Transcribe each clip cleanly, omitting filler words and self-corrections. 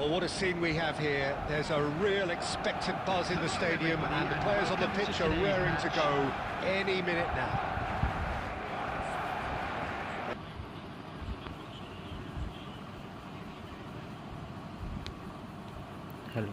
Well, what a scene we have here. There's a real expectant buzz in the stadium, and the players on the pitch are raring to go any minute now. Hello.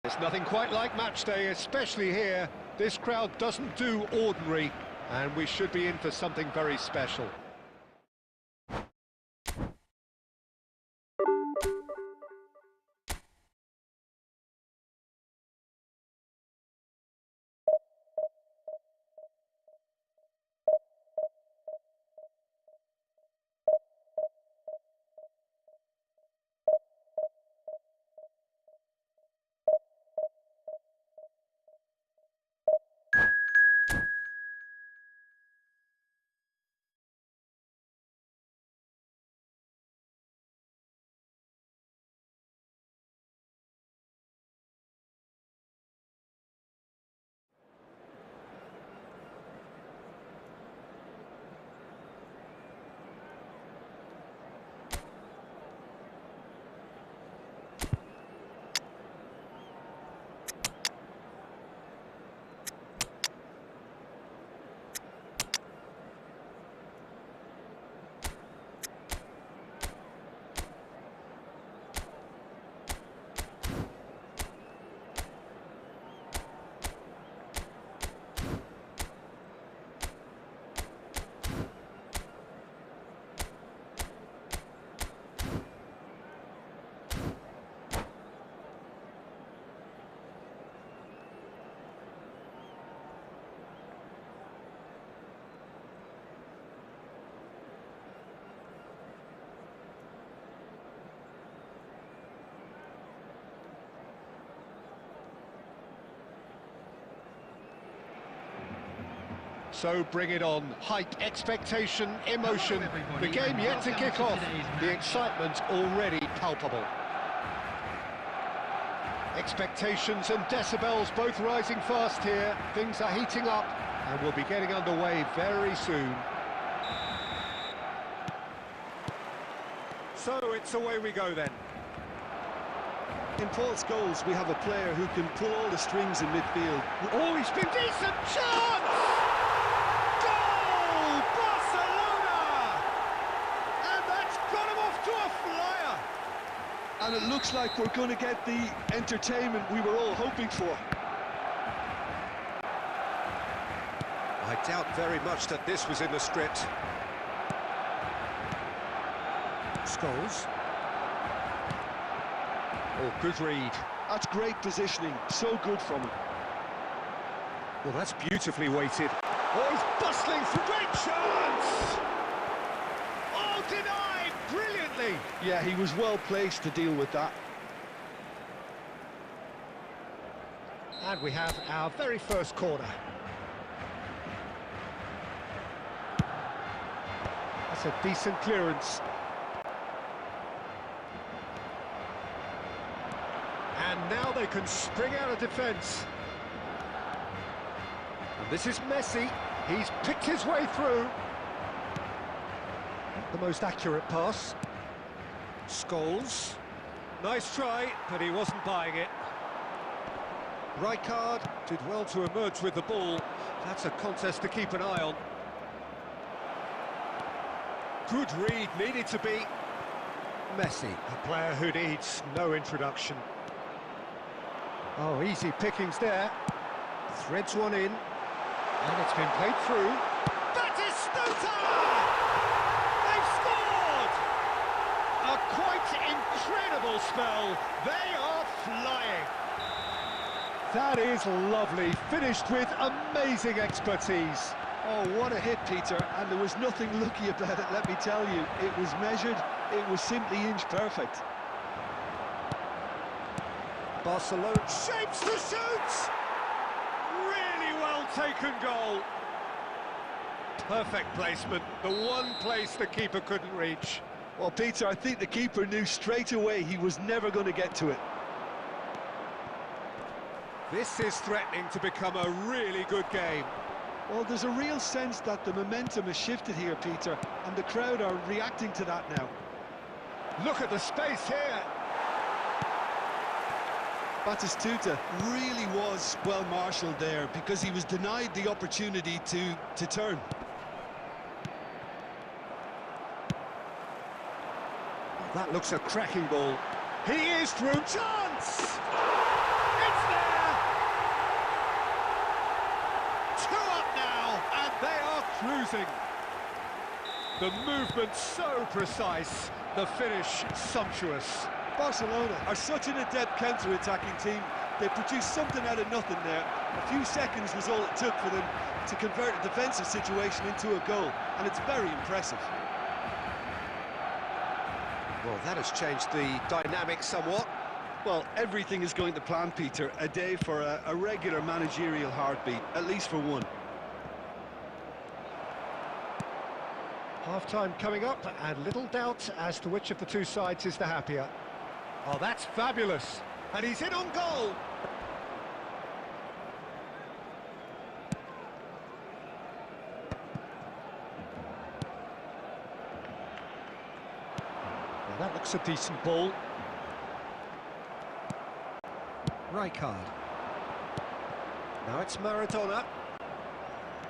It's nothing quite like match day, especially here. This crowd doesn't do ordinary, and we should be in for something very special. So bring it on. Hype, expectation, emotion. The game yet to kick off. The excitement already palpable. Expectations and decibels both rising fast here. Things are heating up and we'll be getting underway very soon. So it's away we go then. In Paul's goals, we have a player who can pull all the strings in midfield. Oh, he's been decent! Chance! Goal! Barcelona! And that's got him off to a flyer! And it looks like we're going to get the entertainment we were all hoping for. I doubt very much that this was in the script. Scholes. Oh, good read. That's great positioning, so good from him. Well, that's beautifully weighted. Oh, he's bustling through, great chance! Oh, denied brilliantly! Yeah, he was well placed to deal with that. And we have our very first corner. That's a decent clearance. And now they can spring out of defence. And this is Messi. He's picked his way through. Not the most accurate pass. Scholes. Nice try, but he wasn't buying it. Rijkaard did well to emerge with the ball. That's a contest to keep an eye on. Good read, needed to be. Messi, a player who needs no introduction. Oh, easy pickings there. Threads one in. And it's been played through. Batistuta! They've scored! A quite incredible spell. They are flying. That is lovely. Finished with amazing expertise. Oh, what a hit, Peter, and there was nothing lucky about it, let me tell you. It was measured, It was simply inch perfect. Barcelona shapes to shoot! Really well taken goal. Perfect placement, the one place the keeper couldn't reach. Well, Peter, I think the keeper knew straight away he was never going to get to it. This is threatening to become a really good game. Well, there's a real sense that the momentum has shifted here, Peter, and the crowd are reacting to that now. Look at the space here. Batistuta really was well marshalled there because he was denied the opportunity to turn. That looks a cracking ball. He is through. Chance! It's there! 2 up now, and they are cruising. The movement so precise, the finish sumptuous. Barcelona are such an adept counter-attacking team. They produced something out of nothing there. A few seconds was all it took for them to convert a defensive situation into a goal, and it's very impressive. Well, that has changed the dynamic somewhat. Well, everything is going to plan, Peter. A day for a regular managerial heartbeat, at least for one. Half-time coming up, and little doubt as to which of the two sides is the happier. Oh, that's fabulous. And he's in on goal. Well, that looks a decent ball. Rijkaard. Now it's Maradona.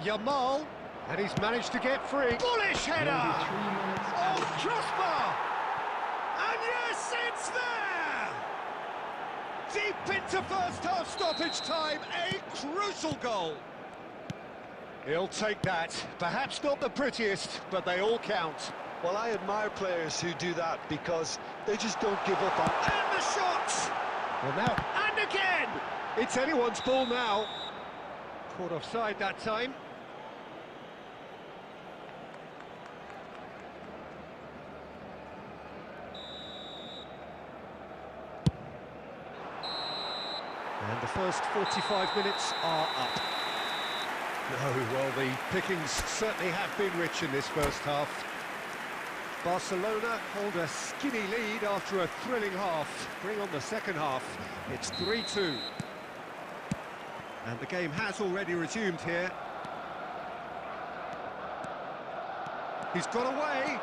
Yamal. And he's managed to get free. Bullish header! Oh, crossbar! And yes, it's there! Deep into first-half stoppage time, a crucial goal. He'll take that. Perhaps not the prettiest, but they all count. Well, I admire players who do that because they just don't give up on... And the shot! Well, now, and again! It's anyone's ball now. Caught offside that time. And the first 45 minutes are up. No, well, the pickings certainly have been rich in this first half. Barcelona hold a skinny lead after a thrilling half. Bring on the second half. It's 3-2. And the game has already resumed here. He's got away.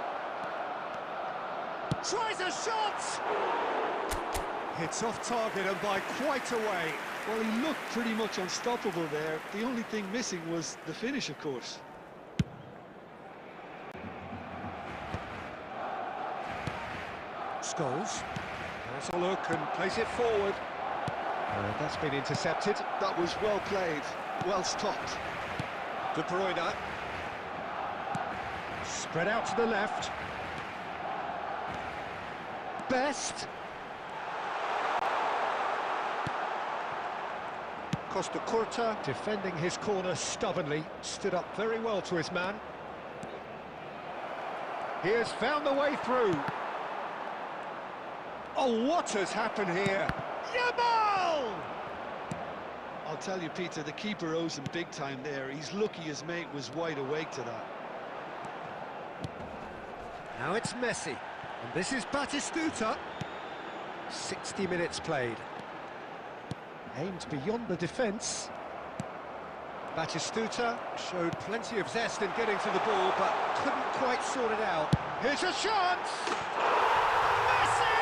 Tries a shot! Hits off target and by quite a way. Well, he looked pretty much unstoppable there. The only thing missing was the finish, of course. Scholes has a look and plays it forward. And that's been intercepted. That was well played, well stopped. De Bruyne. Spread out to the left. Best. Costa Curta defending his corner stubbornly, stood up very well to his man. He has found the way through. Oh, what has happened here? Yamal! I'll tell you, Peter, the keeper owes him big time there. He's lucky his mate was wide awake to that. Now it's Messi, and this is Batistuta. 60 minutes played. Aimed beyond the defence. Batistuta showed plenty of zest in getting to the ball, but couldn't quite sort it out. Here's a chance! Messi!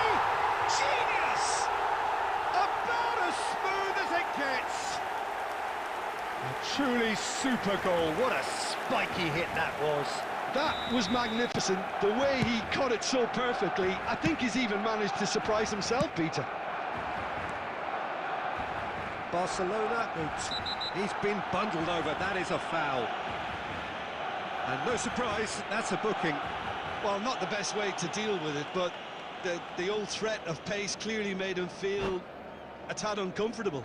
Genius! About as smooth as it gets. A truly super goal. What a spiky hit that was. That was magnificent. The way he caught it so perfectly, I think he's even managed to surprise himself, Peter. Barcelona, he's been bundled over. That is a foul. And no surprise, that's a booking. Well, not the best way to deal with it, but the old threat of pace clearly made him feel a tad uncomfortable.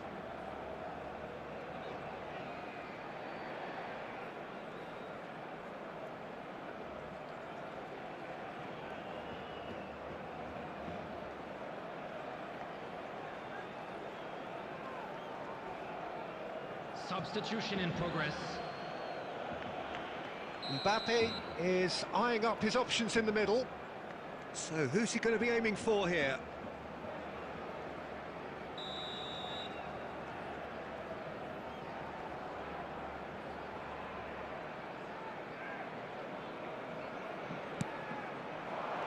Substitution in progress. Mbappe is eyeing up his options in the middle. So who's he going to be aiming for here?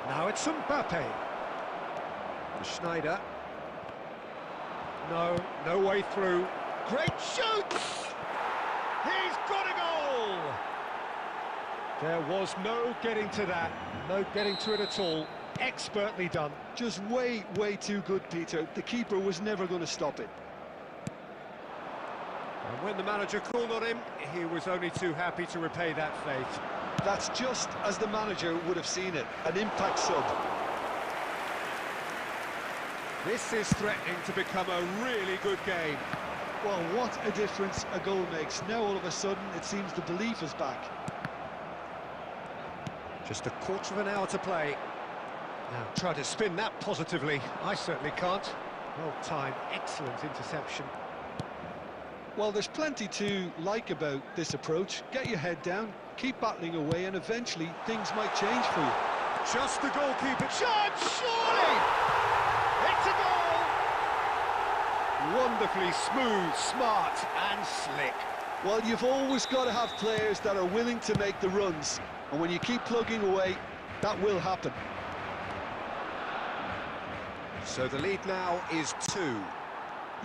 Now it's Mbappe. Schneider. No way through. Great shoots! He's got a goal! There was no getting to that, no getting to it at all. Expertly done. Just way too good, Peter. The keeper was never going to stop it. And when the manager called on him, he was only too happy to repay that faith. That's just as the manager would have seen it, an impact sub. This is threatening to become a really good game. Well, what a difference a goal makes. Now all of a sudden it seems the belief is back. Just a quarter of an hour to play. Now try to spin that positively. I certainly can't. Well timed, excellent interception. Well, there's plenty to like about this approach. Get your head down, keep battling away, and eventually things might change for you. Just the goalkeeper chance, surely! It's a goal! Wonderfully smooth, smart and slick. Well, you've always got to have players that are willing to make the runs, and when you keep plugging away, that will happen. So the lead now is 2.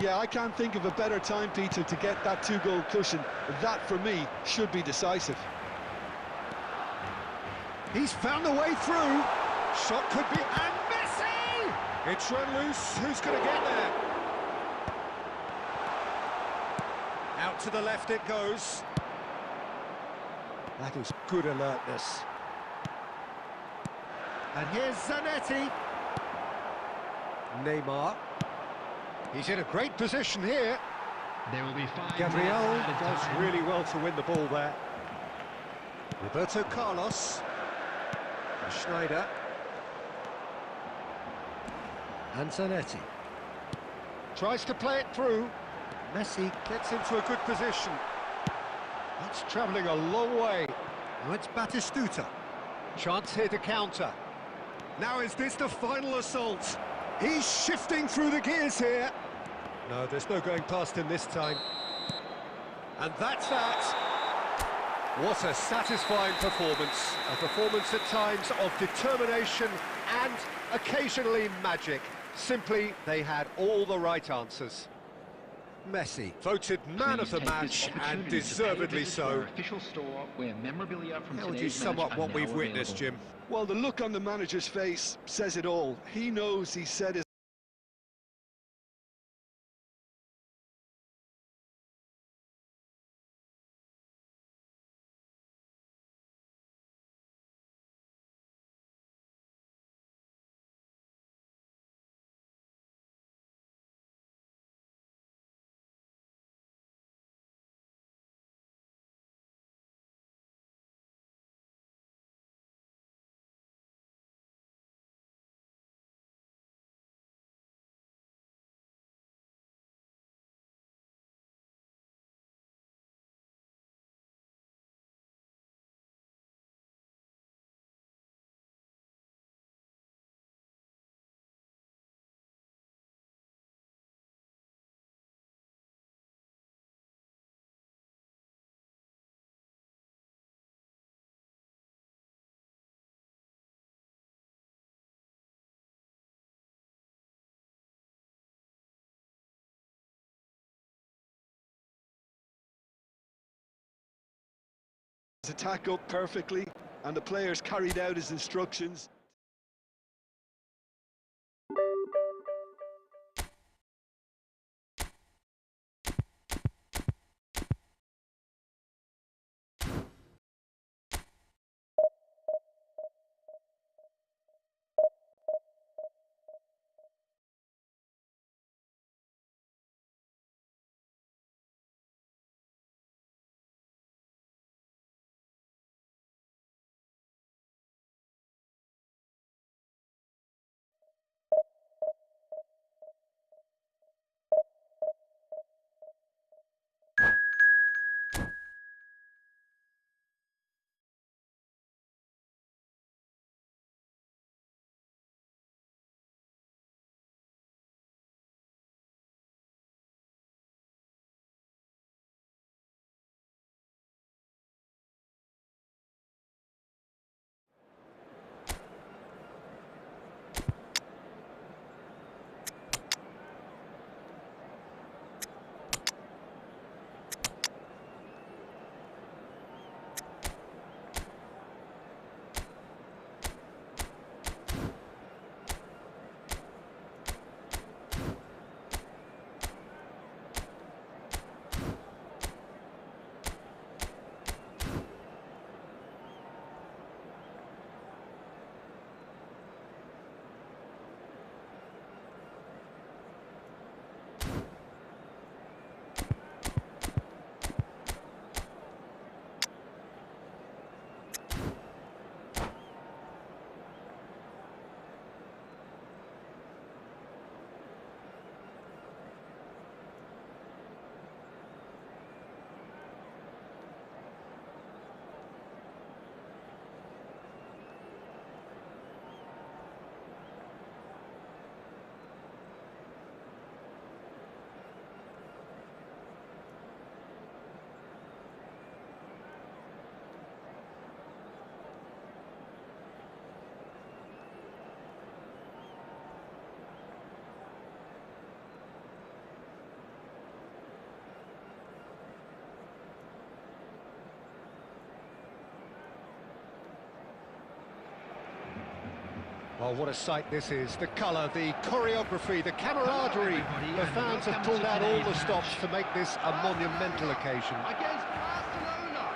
Yeah, I can't think of a better time, Peter, to get that 2-goal cushion. That, for me, should be decisive. He's found a way through. Shot could be... And Messi! It's run loose. Who's going to get there? Out to the left it goes. That is good alertness. And here's Zanetti. Neymar. He's in a great position here. There will be 5 Gabriel minutes added does time. really well to win the ball there. Roberto Carlos. Schneider. And Zanetti. Tries to play it through. Messi gets into a good position. That's travelling a long way. Now it's Batistuta. Chance here to counter. Now is this the final assault? He's shifting through the gears here. No, there's no going past him this time. And that's that. What a satisfying performance. A performance at times of determination and occasionally magic. Simply, they had all the right answers. Messi, voted man of the match, and deservedly so. How would you sum up what we've witnessed, Jim? Well, the look on the manager's face says it all. He knows he said his attack up perfectly, and the players carried out his instructions. Well, what a sight this is. The colour, the choreography, the camaraderie. The fans have pulled out all the stops to make this a monumental occasion. Against Barcelona.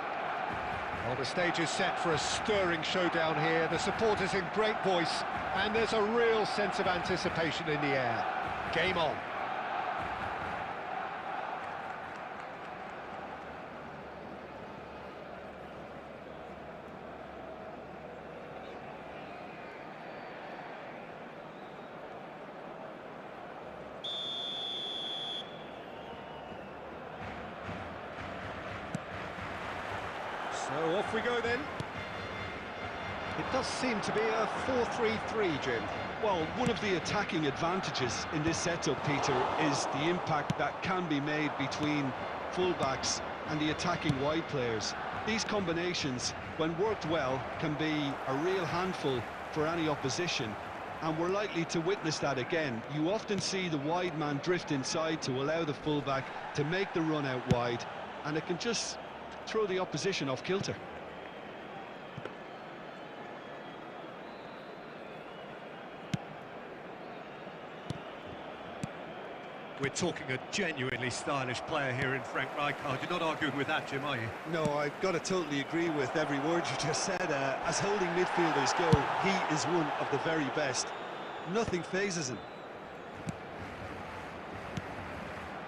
Well, the stage is set for a stirring showdown here. The supporters in great voice, and there's a real sense of anticipation in the air. Game on. So off we go then. It does seem to be a 4-3-3, Jim. Well, one of the attacking advantages in this setup, Peter, is the impact that can be made between fullbacks and the attacking wide players. These combinations, when worked well, can be a real handful for any opposition, and we're likely to witness that again. You often see the wide man drift inside to allow the fullback to make the run out wide, and it can just throw the opposition off kilter. We're talking a genuinely stylish player here in Frank Rijkaard. You're not arguing with that, Jim, are you? No, I've got to totally agree with every word you just said. As holding midfielders go, he is one of the very best. Nothing phases him.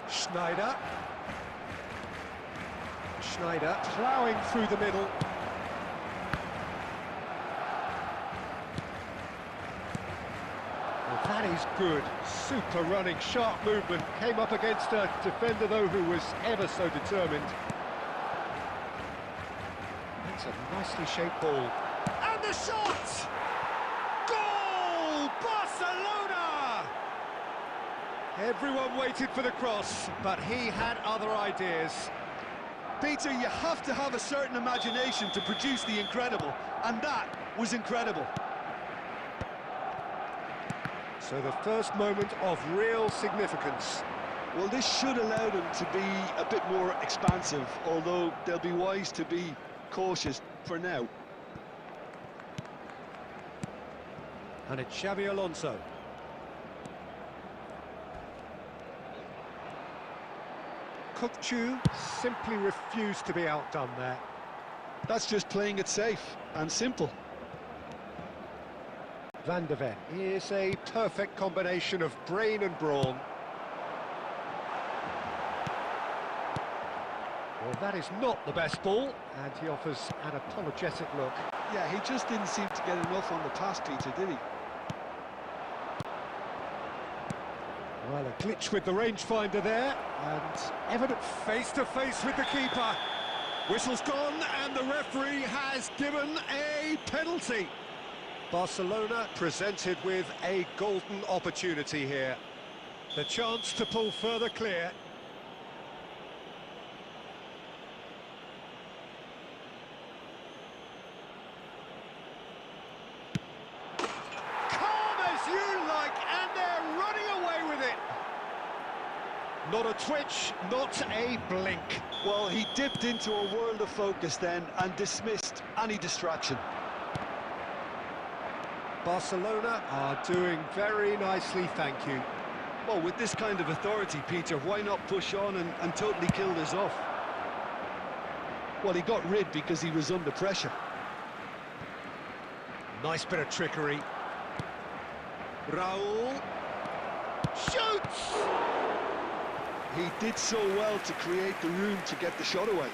Schneider ploughing through the middle. Well, that is good. Super running, sharp movement. Came up against a defender, though, who was ever so determined. That's a nicely shaped ball. And the shot! Goal! Barcelona! Everyone waited for the cross, but he had other ideas. Peter, you have to have a certain imagination to produce the incredible, and that was incredible. So the first moment of real significance. Well, this should allow them to be a bit more expansive, although they'll be wise to be cautious for now. And it's Xabi Alonso. Kukçu simply refused to be outdone there. That's just playing it safe and simple. Van de Ven is a perfect combination of brain and brawn. Well, that is not the best ball, and he offers an apologetic look. Yeah, he just didn't seem to get enough on the pass, Peter, did he? Well, a glitch with the rangefinder there, and evident face-to-face with the keeper. Whistle's gone, and the referee has given a penalty. Barcelona presented with a golden opportunity here. The chance to pull further clear. Calm as you like, and they're running away with it. Not a twitch, not a blink. Well, he dipped into a world of focus then and dismissed any distraction. Barcelona are doing very nicely, thank you. Well, with this kind of authority, Peter, why not push on and totally kill this off? Well, he got rid because he was under pressure. Nice bit of trickery. Raul shoots! He did so well to create the room to get the shot away.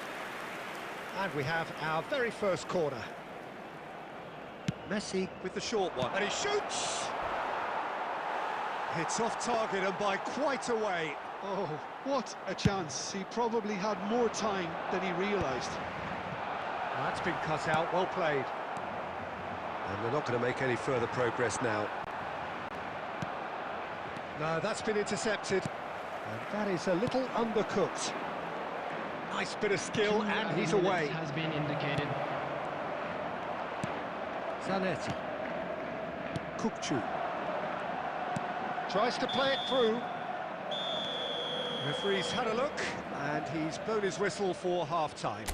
And we have our very first corner. Messi with the short one, and he shoots! It's off target and by quite a way. Oh, what a chance. He probably had more time than he realised. That's been cut out, well played. And they're not going to make any further progress now. No, that's been intercepted. And that is a little undercooked. Nice bit of skill, and he's away. Has been indicated. Zanetti. Kukçu. Tries to play it through. Referee's had a look, and he's blown his whistle for half-time.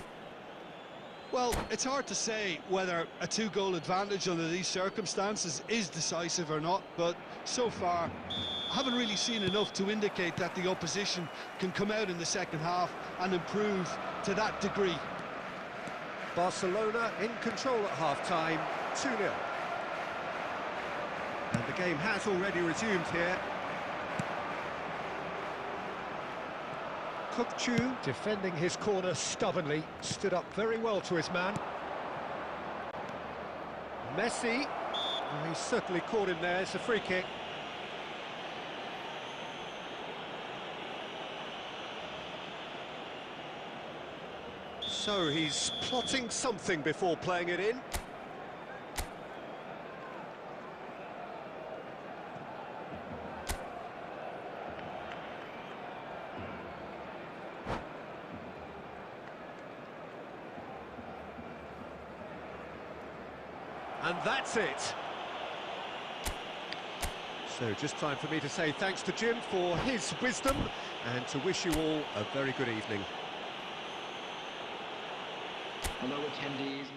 Well, it's hard to say whether a two-goal advantage under these circumstances is decisive or not, but so far, I haven't really seen enough to indicate that the opposition can come out in the second half and improve to that degree. Barcelona in control at half-time, 2-0. And the game has already resumed here. Kukçu, defending his corner stubbornly, stood up very well to his man. Messi, well, he's certainly caught him there, it's a free kick. So he's plotting something before playing it in. And that's it. So just time for me to say thanks to Jim for his wisdom and to wish you all a very good evening. Hello, attendees.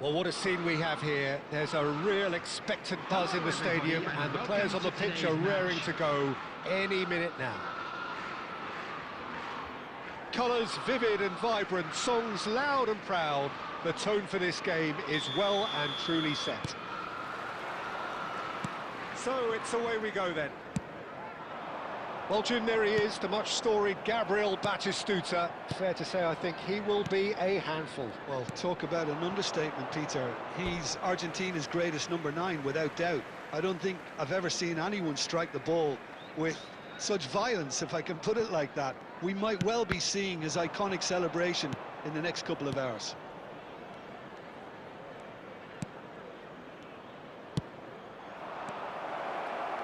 Well, what a scene we have here. There's a real expectant buzz in the stadium, and the players on the pitch are raring to go any minute now. Colours vivid and vibrant, songs loud and proud. The tone for this game is well and truly set. So it's away we go then. Well, Jim, there he is, the much-storied Gabriel Batistuta. Fair to say, I think he will be a handful. Well, talk about an understatement, Peter. He's Argentina's greatest number 9, without doubt. I don't think I've ever seen anyone strike the ball with such violence, if I can put it like that. We might well be seeing his iconic celebration in the next couple of hours.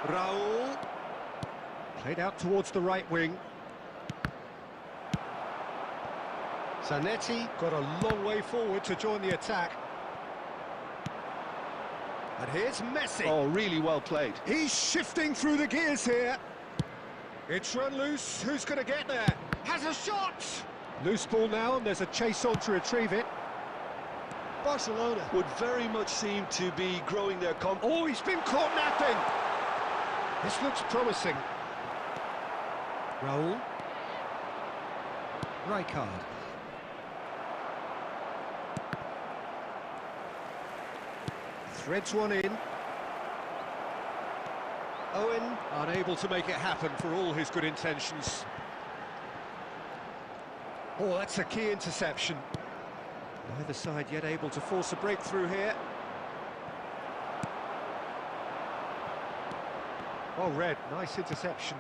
Raul. Played out towards the right wing. Zanetti got a long way forward to join the attack. And here's Messi. Oh, really well played. He's shifting through the gears here. It's run loose. Who's going to get there? Has a shot! Loose ball now, and there's a chase on to retrieve it. Barcelona would very much seem to be growing their confidence. Oh, he's been caught napping. This looks promising. Raul. Rijkaard. Threads one in. Owen unable to make it happen for all his good intentions. Oh, that's a key interception. Neither side yet able to force a breakthrough here. Well read, nice interception.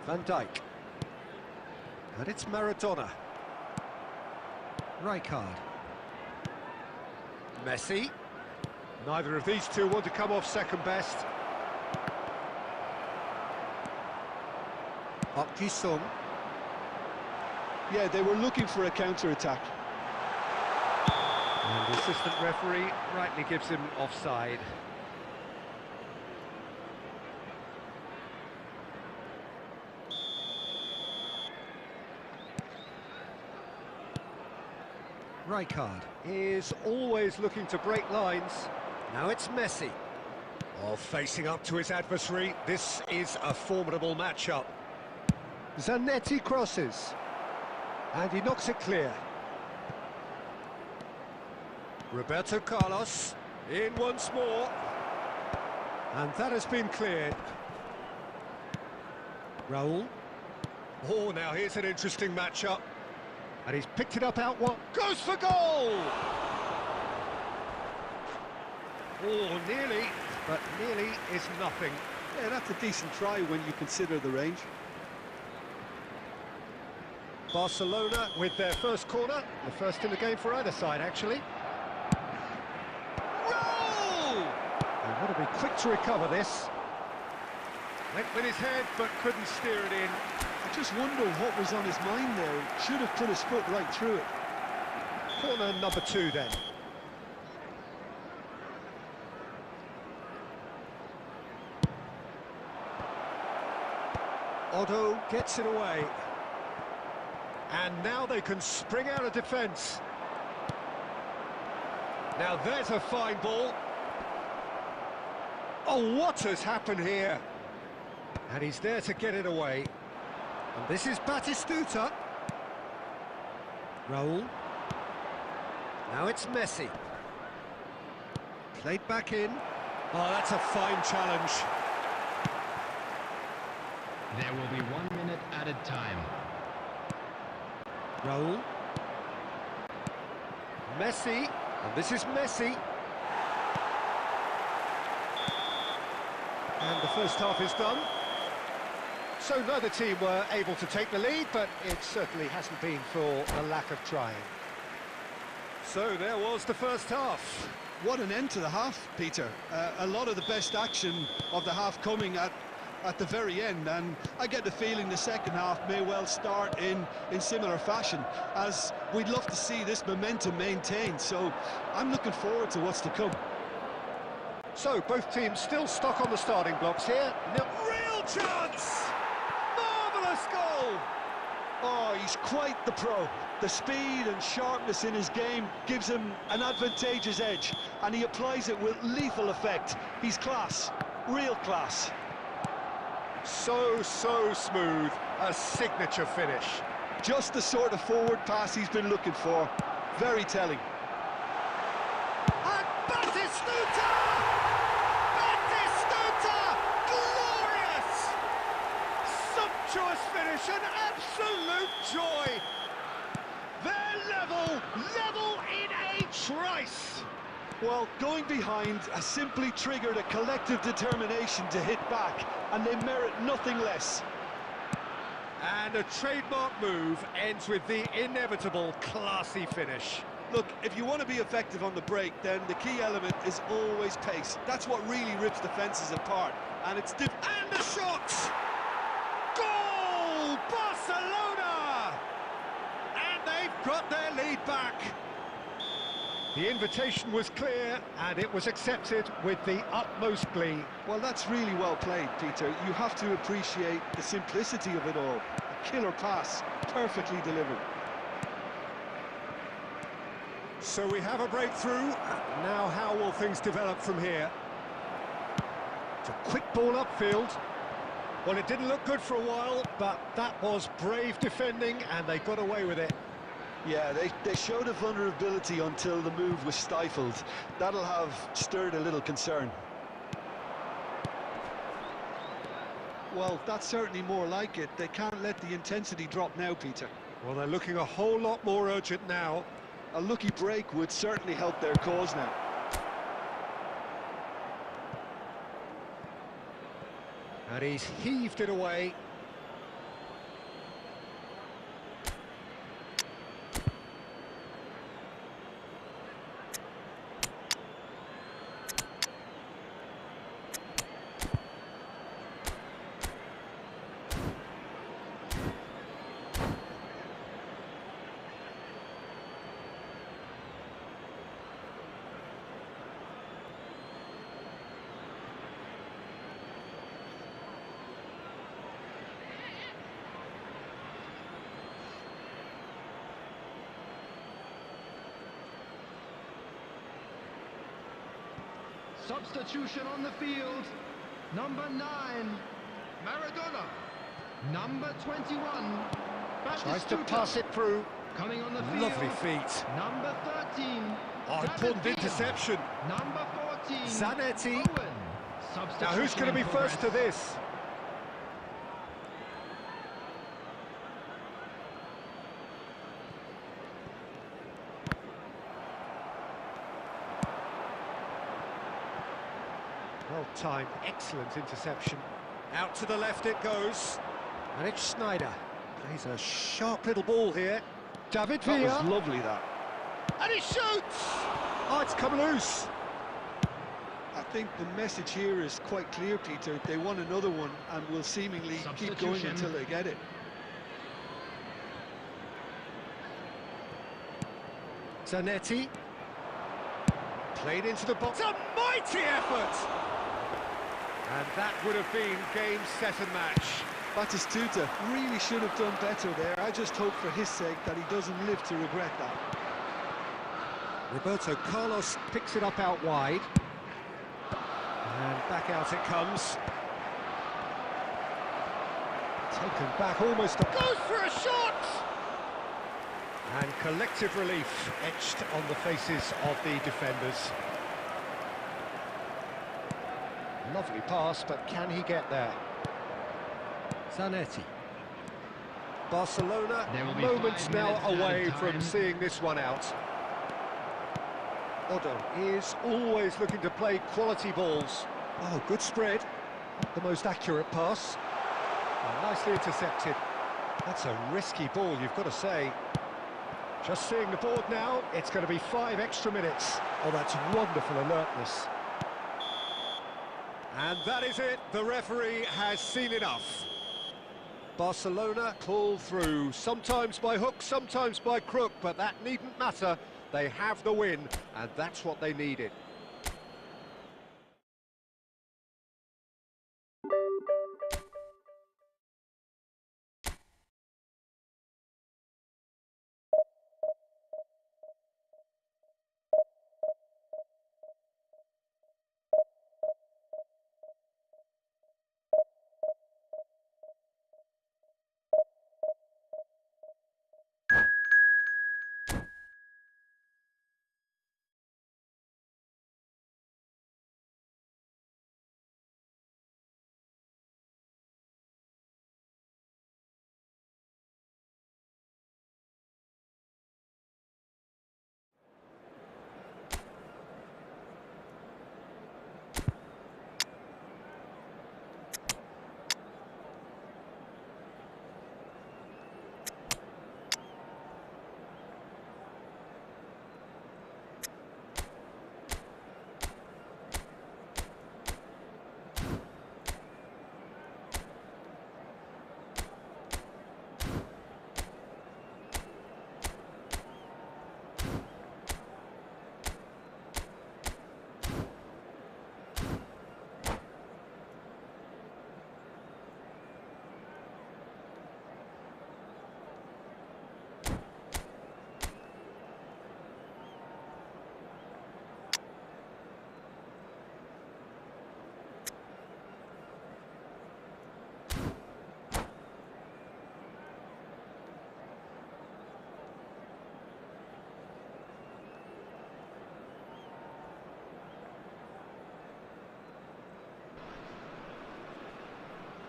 Van Dijk. And it's Maradona. Rijkaard. Messi. Neither of these two want to come off second best. Park Ji-sung. Yeah, they were looking for a counter-attack. And the assistant referee rightly gives him offside. Rijkaard is always looking to break lines. Now it's Messi. Oh, facing up to his adversary. This is a formidable matchup. Zanetti crosses. And he knocks it clear. Roberto Carlos in once more. And that has been cleared. Raul. Oh, now here's an interesting matchup. And he's picked it up out one. Goes for goal! Oh, nearly, but nearly is nothing. Yeah, that's a decent try when you consider the range. Barcelona with their first corner. The first in the game for either side, actually. Roll! And want to be quick to recover this. Went with his head, but couldn't steer it in. I just wonder what was on his mind there. He should have put his foot right through it. Corner number 2 then. Otto gets it away. And now they can spring out of defence. Now there's a fine ball. Oh, what has happened here? And he's there to get it away. And this is Batistuta. Raul. Now it's Messi. Played back in. Oh, that's a fine challenge. There will be 1 minute added time. Raul. Messi. And this is Messi. And the first half is done. So neither team were able to take the lead, but it certainly hasn't been for the lack of trying. So there was the first half. What an end to the half, Peter. A lot of the best action of the half coming at the very end, and I get the feeling the second half may well start in similar fashion, as we'd love to see this momentum maintained. So I'm looking forward to what's to come. So, both teams still stuck on the starting blocks here. Real chance! Marvellous goal! Oh, he's quite the pro. The speed and sharpness in his game gives him an advantageous edge, and he applies it with lethal effect. He's class, real class. So smooth, a signature finish. Just the sort of forward pass he's been looking for. Very telling. And Batistuta! Batistuta! Glorious! Sumptuous finish, an absolute joy! They're level in a trice! Well, going behind has simply triggered a collective determination to hit back, and they merit nothing less. And a trademark move ends with the inevitable classy finish. Look, if you want to be effective on the break, then the key element is always pace. That's what really rips defences apart, and it's And the shot! Goal! Barcelona! And they've got their lead back. The invitation was clear, and it was accepted with the utmost glee. Well, that's really well played, Peter. You have to appreciate the simplicity of it all. A killer pass, perfectly delivered. So we have a breakthrough. Now how will things develop from here? It's a quick ball upfield. Well, it didn't look good for a while, but that was brave defending, and they got away with it. Yeah, they showed a vulnerability until the move was stifled. That'll have stirred a little concern. Well, that's certainly more like it. They can't let the intensity drop now, Peter. Well, they're looking a whole lot more urgent now. A lucky break would certainly help their cause now. And he's heaved it away. Substitution on the field. Number 9, Maradona. Number 21, Tries to Batistuta. pass it through. Coming on the field. Lovely feet. Number 13. Oh, David important Villa. interception. Number 14. Zanetti. Owen. Now who's going to be Substitution in first to progress. this? Well timed, excellent interception. Out to the left it goes. And it's Schneider. Plays a sharp little ball here. David That Villa. was lovely, that. And he shoots! Oh, it's come loose. I think the message here is quite clear, Peter. They want another one and will seemingly keep going Substitution. until they get it. Zanetti. Played into the box. A mighty effort! And that would have been game, set and match. Batistuta really should have done better there. I just hope for his sake that he doesn't live to regret that. Roberto Carlos picks it up out wide. And back out it comes. Taken back almost. Goes for a shot! And collective relief etched on the faces of the defenders. Lovely pass, but can he get there? Zanetti. Barcelona There will be moments 5 now minutes added away time. from seeing this one out. Odo is always looking to play quality balls. Oh, good spread. Not the most accurate pass. Oh, nicely intercepted. That's a risky ball, you've got to say. Just seeing the board now, it's going to be 5 extra minutes. Oh, that's wonderful alertness. And that is it. The referee has seen enough. Barcelona pull through, sometimes by hook, sometimes by crook, but that needn't matter. They have the win, and that's what they needed.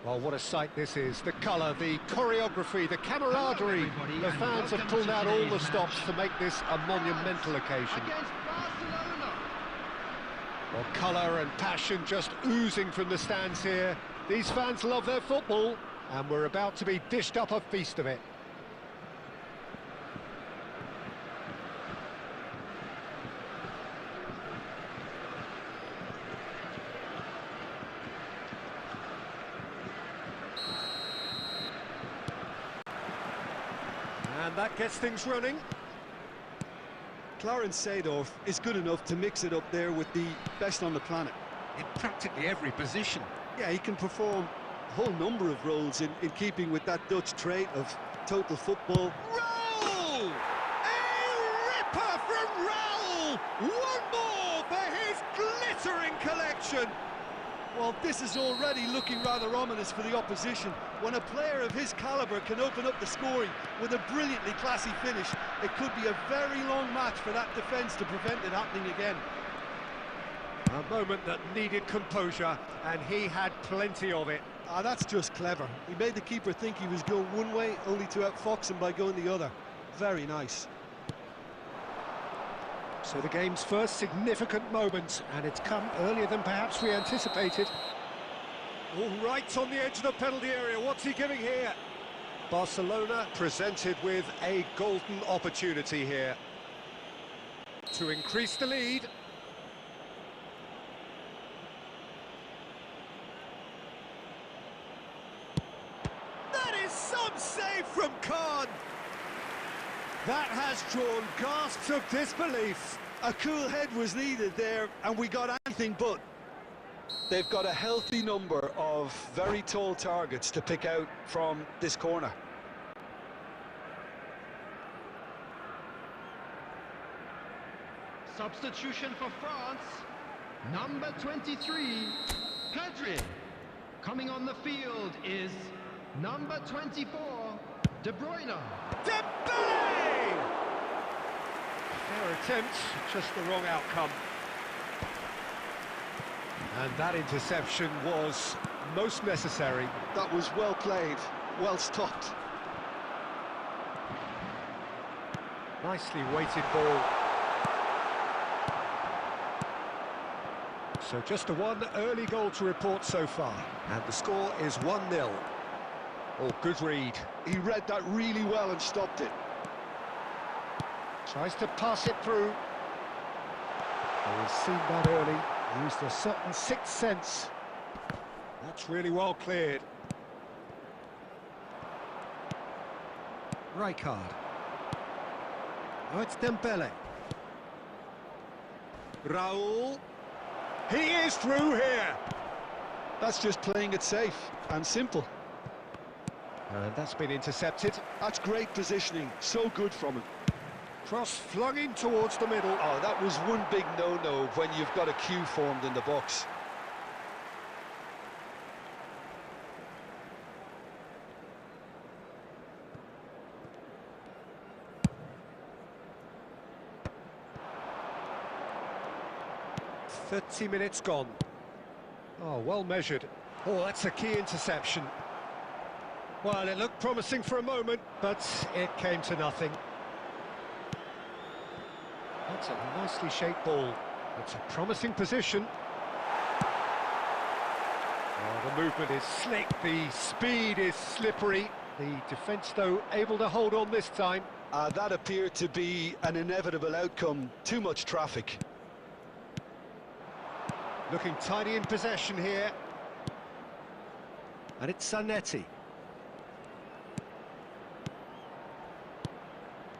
Well, what a sight this is. The colour, the choreography, the camaraderie. everybody, The and fans have welcome pulled to out all the today's stops match. to make this a monumental occasion. Against Barcelona. Well, colour and passion just oozing from the stands here. These fans love their football, and we're about to be dished up a feast of it. And that gets things running. Clarence Seedorf is good enough to mix it up there with the best on the planet. In practically every position. Yeah, he can perform a whole number of roles in keeping with that Dutch trait of total football. Raul! A ripper from Raul! One more for his glittering collection! Well, this is already looking rather ominous for the opposition. When a player of his calibre can open up the scoring with a brilliantly classy finish, it could be a very long match for that defence to prevent it happening again. A moment that needed composure, and he had plenty of it. Ah, that's just clever. He made the keeper think he was going one way, only to outfox him by going the other. Very nice. So the game's first significant moment, and it's come earlier than perhaps we anticipated. All right on the edge of the penalty area, what's he giving here? Barcelona presented with a golden opportunity here to increase the lead. That is some save from Khan! That has drawn gasps of disbelief. A cool head was needed there, and we got anything but. They've got a healthy number of very tall targets to pick out from this corner. Substitution for France. Number 23, Pedri. Coming on the field is number 24, De Bruyne. Dembele! Fair attempt, just the wrong outcome. And that interception was most necessary. That was well played, well stopped. Nicely weighted ball. So just a one early goal to report so far. And the score is 1-0. Oh, good read. He read that really well and stopped it. Tries to pass it through. Oh, he's seen that early. Used a certain sixth sense. That's really well cleared. Rijkaard. Oh, it's Dembele. Raul. He is through here. That's just playing it safe and simple. And that's been intercepted. That's great positioning, so good from him. Cross flung in towards the middle. Oh, that was one big no-no when you've got a queue formed in the box. "30 minutes gone." Oh, well measured. Oh, that's a key interception. Well, it looked promising for a moment, but it came to nothing. That's a nicely shaped ball. It's a promising position. Oh, the movement is slick, the speed is slippery. The defence, though, able to hold on this time. That appeared to be an inevitable outcome. Too much traffic. Looking tidy in possession here. And it's Zanetti.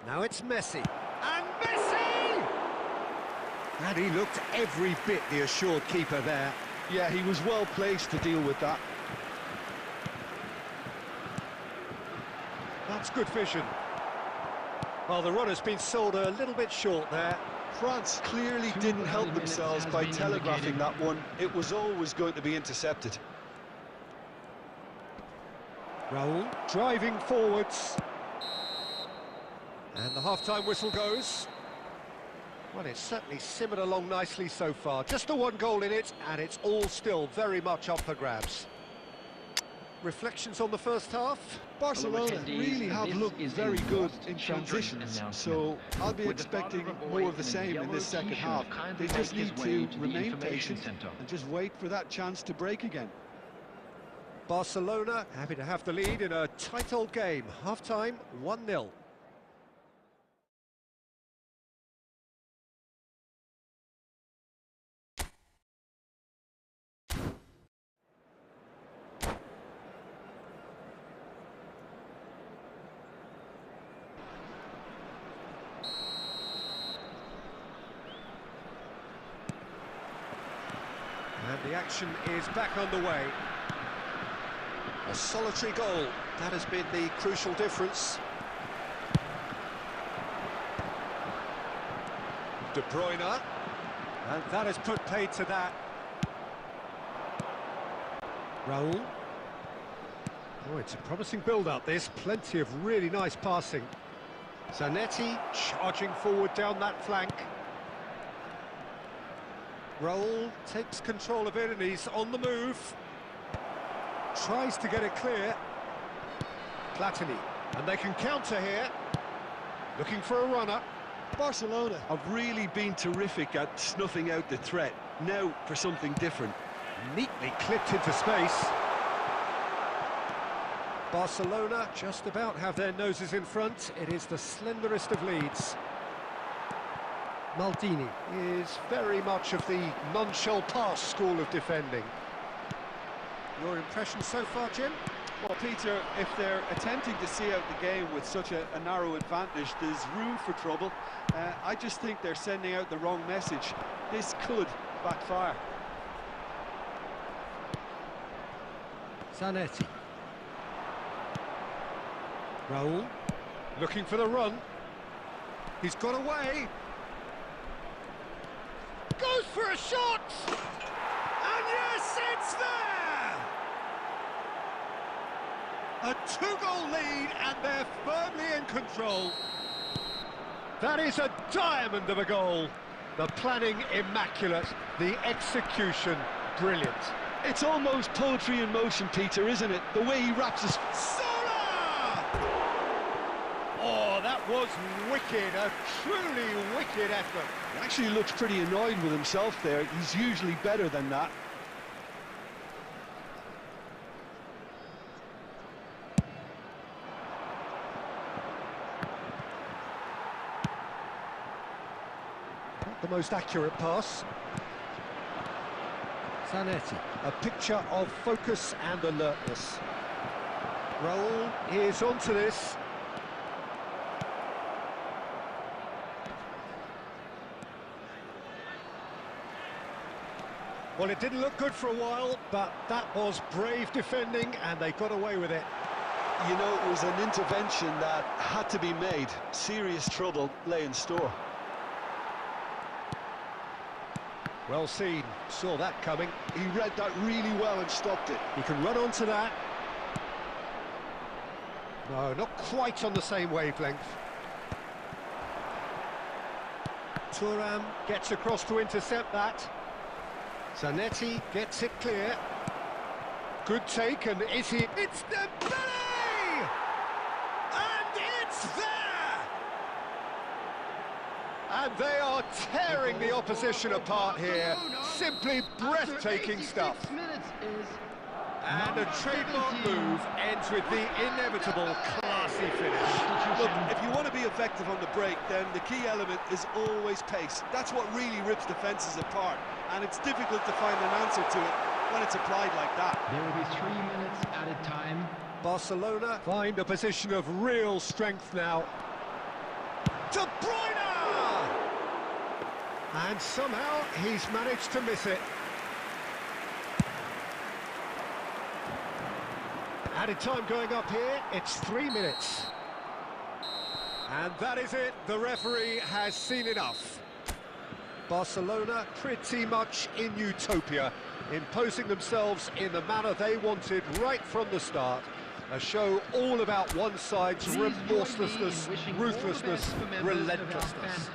Now it's Messi. And Messi! And he looked every bit the assured keeper there. Yeah, he was well placed to deal with that. That's good vision. Well, the runner's been sold a little bit short there. France clearly didn't help themselves by telegraphing that one. It was always going to be intercepted. Raul driving forwards. And the half-time whistle goes. Well, it's certainly simmered along nicely so far. Just the one goal in it, and it's all still very much up for grabs. reflections on the first half? Barcelona really have looked very good in transitions, so I'll be expecting more of the same in this second half. They just need to remain patient and just wait for that chance to break again. Barcelona happy to have the lead in a tight old game. Half-time, 1-0. And the action is back underway. A solitary goal, that has been the crucial difference. De Bruyne, and that has put paid to that. Raul. Oh, it's a promising build-up, this. Plenty of really nice passing. Zanetti charging forward down that flank. Raul takes control of it and he's on the move. Tries to get it clear. Platini, and they can counter here. Looking for a runner. Barcelona have really been terrific at snuffing out the threat. Now for something different. Neatly clipped into space. Barcelona just about have their noses in front. It is the slenderest of leads. Maldini is very much of the non-shall-pass school of defending. Your impression so far, Jim? Well, Peter, if they're attempting to see out the game with such a narrow advantage, there's room for trouble. I just think they're sending out the wrong message. This could backfire. Zanetti. Raul, looking for the run. He's got away. Goes for a shot! And yes, it's there! A two-goal lead, and they're firmly in control. That is a diamond of a goal. The planning immaculate, the execution brilliant. It's almost poetry in motion, Peter, isn't it? The way he wraps his... Sola! Oh, that was wicked, a truly wicked effort. He actually looks pretty annoyed with himself there. He's usually better than that. Not the most accurate pass. Zanetti, a picture of focus and alertness. Raul is onto this. Well, it didn't look good for a while, but that was brave defending, and they got away with it. You know, it was an intervention that had to be made. Serious trouble lay in store. Well seen, saw that coming. He read that really well and stopped it. He can run onto that. No, not quite on the same wavelength. Thuram gets across to intercept that. Zanetti gets it clear. Good take, and is he... It's Dembele! And it's there! And they are tearing the opposition apart here. Simply breathtaking stuff. And a trademark move ends with the inevitable classy finish. Look, if you want to be effective on the break, then the key element is always pace. That's what really rips defences apart, and it's difficult to find an answer to it when it's applied like that. There will be 3 minutes added time. Barcelona find a position of real strength now. De Bruyne! And somehow he's managed to miss it. Added time going up here, it's 3 minutes. And that is it, the referee has seen enough. Barcelona pretty much in utopia, imposing themselves in the manner they wanted right from the start. A show all about one side's remorselessness, ruthlessness, relentlessness.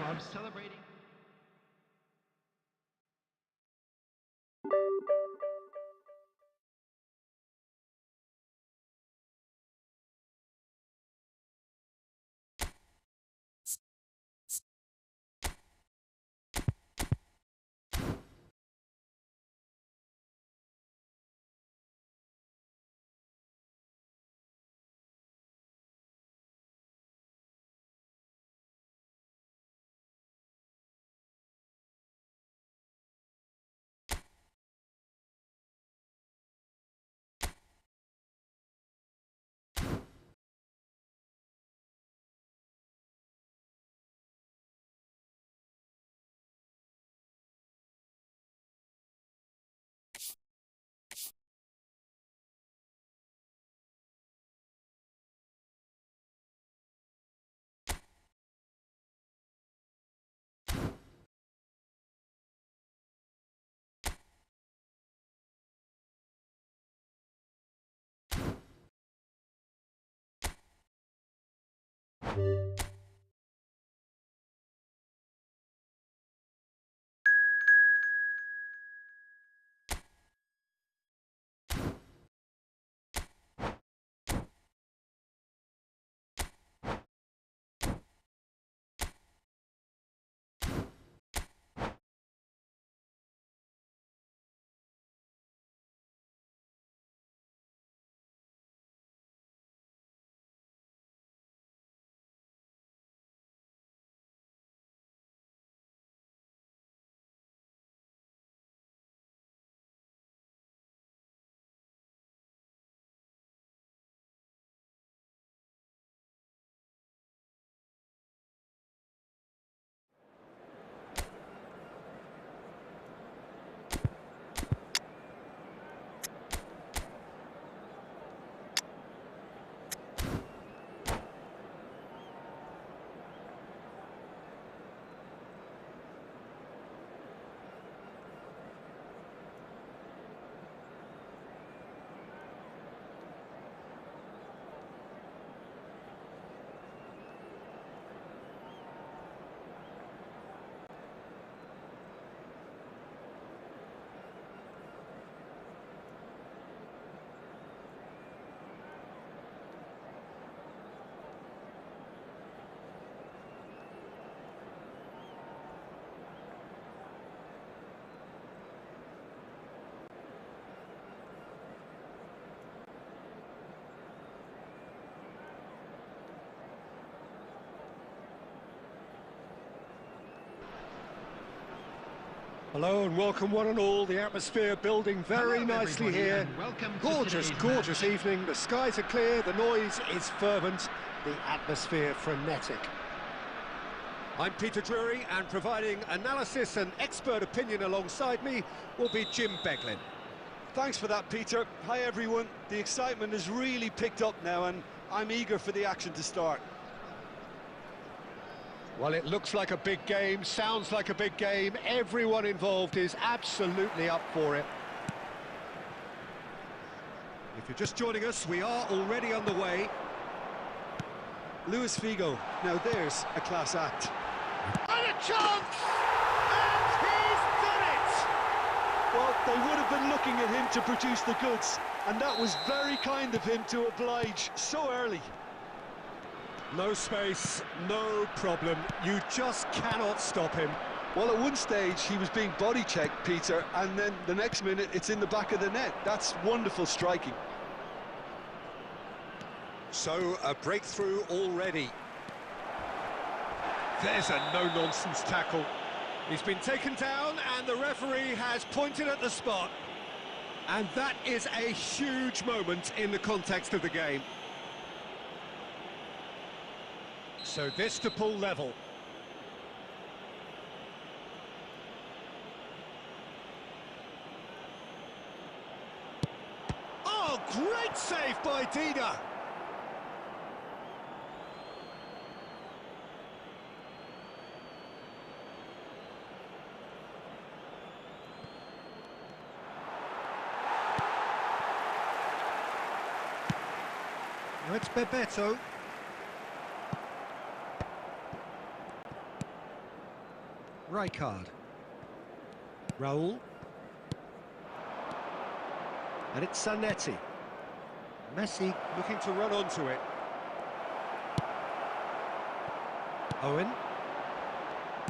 Hello and welcome one and all. The atmosphere building very nicely here. Gorgeous, gorgeous evening. The skies are clear, the noise is fervent, the atmosphere frenetic. I'm Peter Drury, and providing analysis and expert opinion alongside me will be Jim Beglin. Thanks for that, Peter. Hi, everyone. The excitement has really picked up now, and I'm eager for the action to start. Well, it looks like a big game, sounds like a big game. Everyone involved is absolutely up for it. If you're just joining us, we are already on the way. Luis Figo. Now there's a class act. And a chance! And he's done it! Well, they would have been looking at him to produce the goods, and that was very kind of him to oblige so early. No space, no problem. You just cannot stop him. Well, at one stage, he was being body-checked, Peter, and then the next minute, it's in the back of the net. That's wonderful striking. So, a breakthrough already. There's a no-nonsense tackle. He's been taken down, and the referee has pointed at the spot. And that is a huge moment in the context of the game. So this to pull level. Oh, great save by Dida. Now it's Bebeto. Rijkaard. Raul. And it's Zanetti. Messi looking to run onto it. Owen.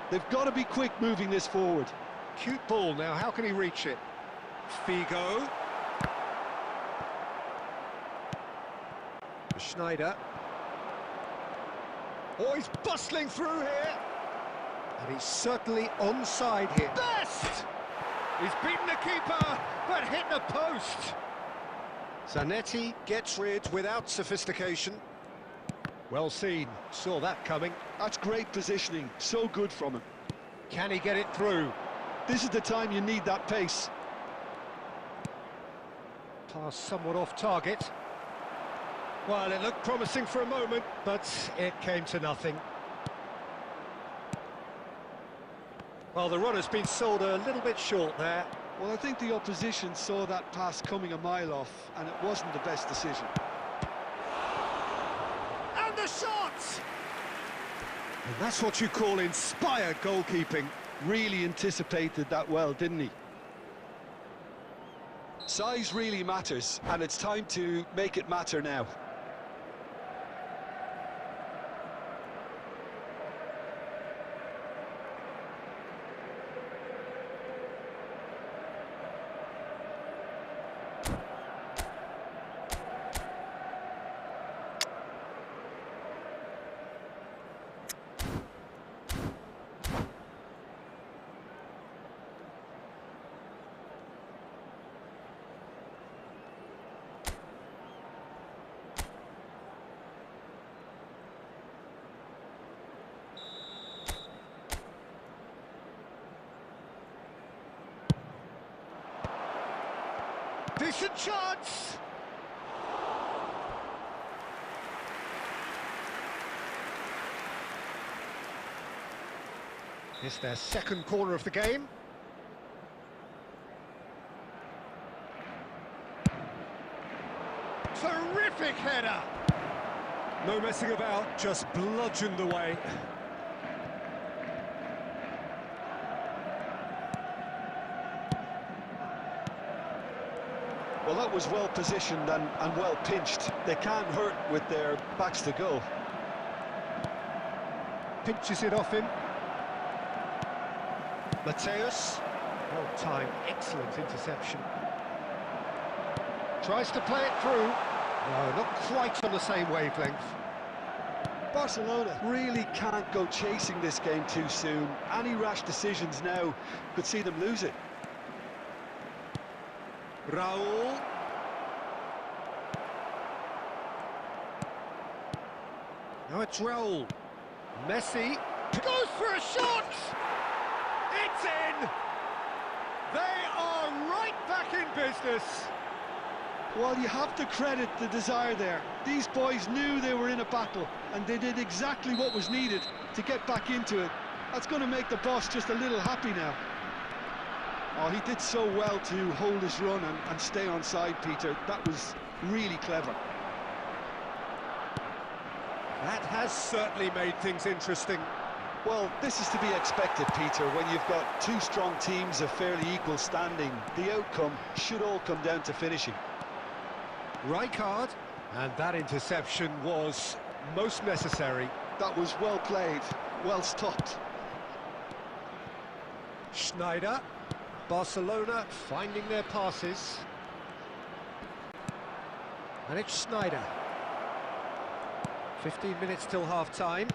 They've got to be quick moving this forward. Cute ball now, how can he reach it? Figo. Schneider. Oh, he's bustling through here. And he's certainly onside here. Best! He's beaten the keeper, but hit the post. Zanetti gets rid without sophistication. Well seen, saw that coming. That's great positioning, so good from him. Can he get it through? This is the time you need that pace. Pass somewhat off target. Well, it looked promising for a moment, but it came to nothing. Well, the runner's been sold a little bit short there. Well, I think the opposition saw that pass coming a mile off, and it wasn't the best decision. And the shot! And that's what you call inspired goalkeeping. Really anticipated that well, didn't he? Size really matters, and it's time to make it matter now. Decent chance! It's their second corner of the game. Terrific header! No messing about, just bludgeoned away. Well, that was well positioned and well pinched. They can't hurt with their backs to goal. Pinches it off him. Mateus. Well timed, excellent interception. Tries to play it through. No, not quite on the same wavelength. Barcelona really can't go chasing this game too soon. Any rash decisions now could see them lose it. Raul. Now it's Raul. Messi goes for a shot! It's in! They are right back in business. Well, you have to credit the desire there. These boys knew they were in a battle, and they did exactly what was needed to get back into it. That's going to make the boss just a little happy now. Oh, he did so well to hold his run and stay on side, Peter. That was really clever. That has certainly made things interesting. Well, this is to be expected, Peter. When you've got two strong teams of fairly equal standing, the outcome should all come down to finishing. Rijkaard, and that interception was most necessary. That was well played, well stopped. Schneider. Barcelona finding their passes. And it's Schneider. 15 minutes till half-time.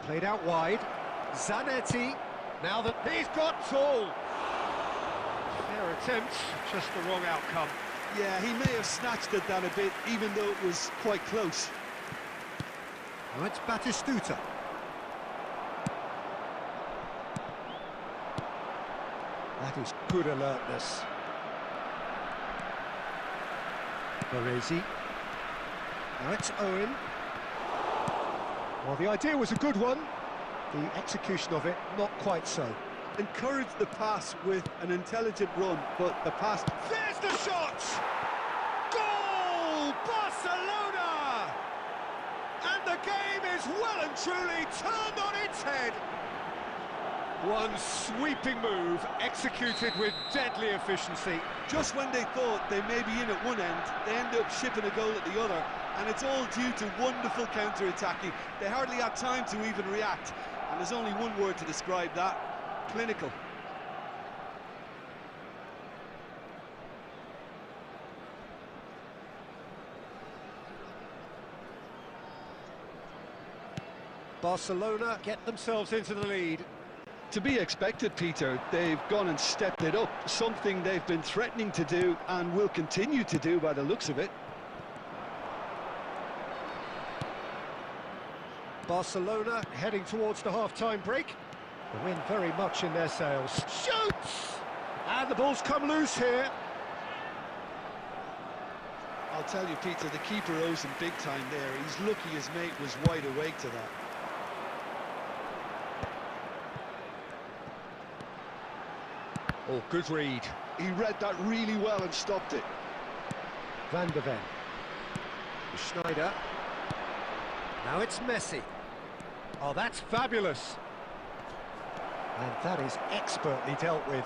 Played out wide. Zanetti. Now that he's got tall. Fair attempt, just the wrong outcome. Yeah, he may have snatched at that a bit, even though it was quite close. Now it's Batistuta. That is good alertness. Baresi. Now it's Owen. Well, the idea was a good one. The execution of it, not quite so. Encouraged the pass with an intelligent run, but the pass... There's the shot! Goal! Barcelona! And the game is well and truly turned on its head. One sweeping move, executed with deadly efficiency. Just when they thought they may be in at one end, they end up shipping a goal at the other, and it's all due to wonderful counter-attacking. They hardly had time to even react, and there's only one word to describe that: clinical. Barcelona get themselves into the lead. To be expected, Peter. They've gone and stepped it up, something they've been threatening to do and will continue to do by the looks of it. Barcelona heading towards the half-time break. The wind very much in their sails. Shoots! And the ball's come loose here. I'll tell you, Peter, the keeper owes him big time there. He's lucky his mate was wide awake to that. Oh, good read. He read that really well and stopped it. Van der Ven. Schneider. Now it's Messi. Oh, that's fabulous. And that is expertly dealt with.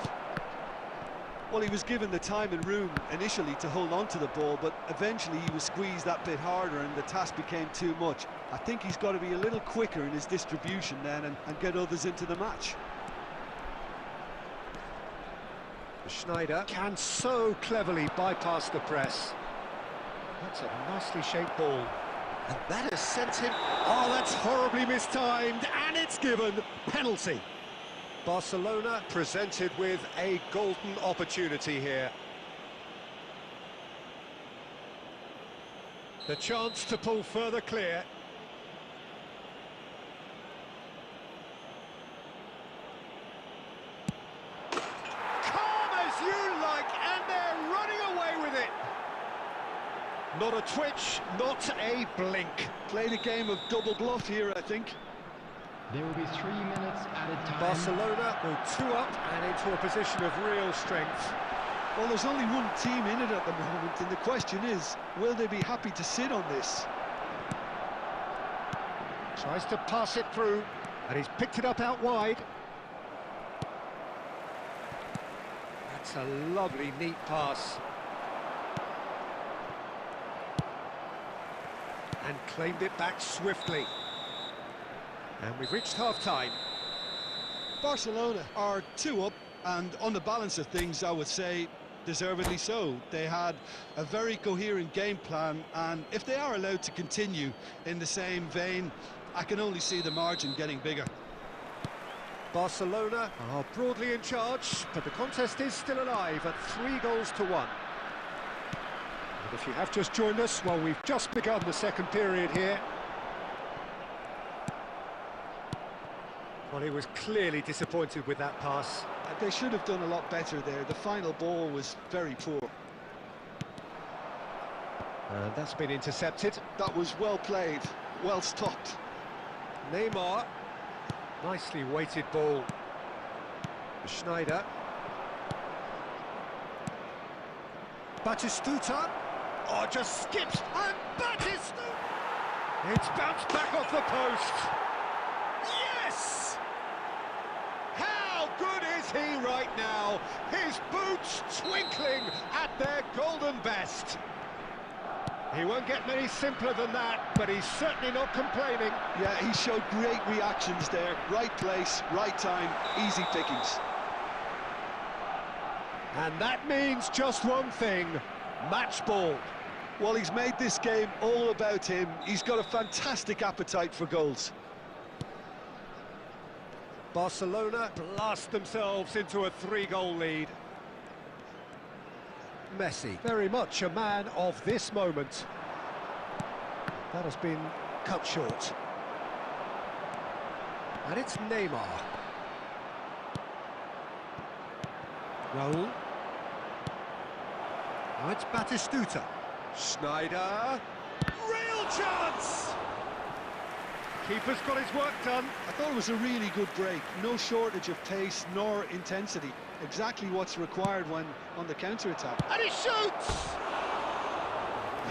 Well, he was given the time and room initially to hold on to the ball, but eventually he was squeezed that bit harder and the task became too much. I think he's got to be a little quicker in his distribution then and get others into the match. Schneider can so cleverly bypass the press. That's a nicely shaped ball. And that has sent him... Oh, that's horribly mistimed, and it's given penalty. Barcelona presented with a golden opportunity here. The chance to pull further clear. Calm as you like, and they're running away with it. Not a twitch, not a blink. Played a game of double bluff here, I think. There will be 3 minutes added time. Barcelona go 2 up and into a position of real strength. Well, there's only one team in it at the moment, and the question is, will they be happy to sit on this? Tries to pass it through, and he's picked it up out wide. That's a lovely, neat pass. And claimed it back swiftly. And we've reached half-time. Barcelona are 2 up, and on the balance of things, I would say deservedly so. They had a very coherent game plan, and if they are allowed to continue in the same vein, I can only see the margin getting bigger. Barcelona are broadly in charge, but the contest is still alive at 3-1. And if you have just joined us, well, we've just begun the second period here. Well, he was clearly disappointed with that pass. They should have done a lot better there. The final ball was very poor. And that's been intercepted. That was well played, well stopped. Neymar. Nicely weighted ball. Schneider. Batistuta. Oh, just skips. And Batistuta. It's bounced back off the post. Yes! How good is he right now? His boots twinkling at their golden best. He won't get many simpler than that, but he's certainly not complaining. Yeah, he showed great reactions there. Right place, right time, easy pickings. And that means just one thing, match ball. Well, he's made this game all about him. He's got a fantastic appetite for goals. Barcelona blast themselves into a 3-goal lead. Messi, very much a man of this moment. That has been cut short. And it's Neymar. Raul. Now it's Batistuta. Schneider. Real chance! Keeper's got his work done. I thought it was a really good break. No shortage of pace nor intensity. Exactly what's required when on the counter-attack. And he shoots!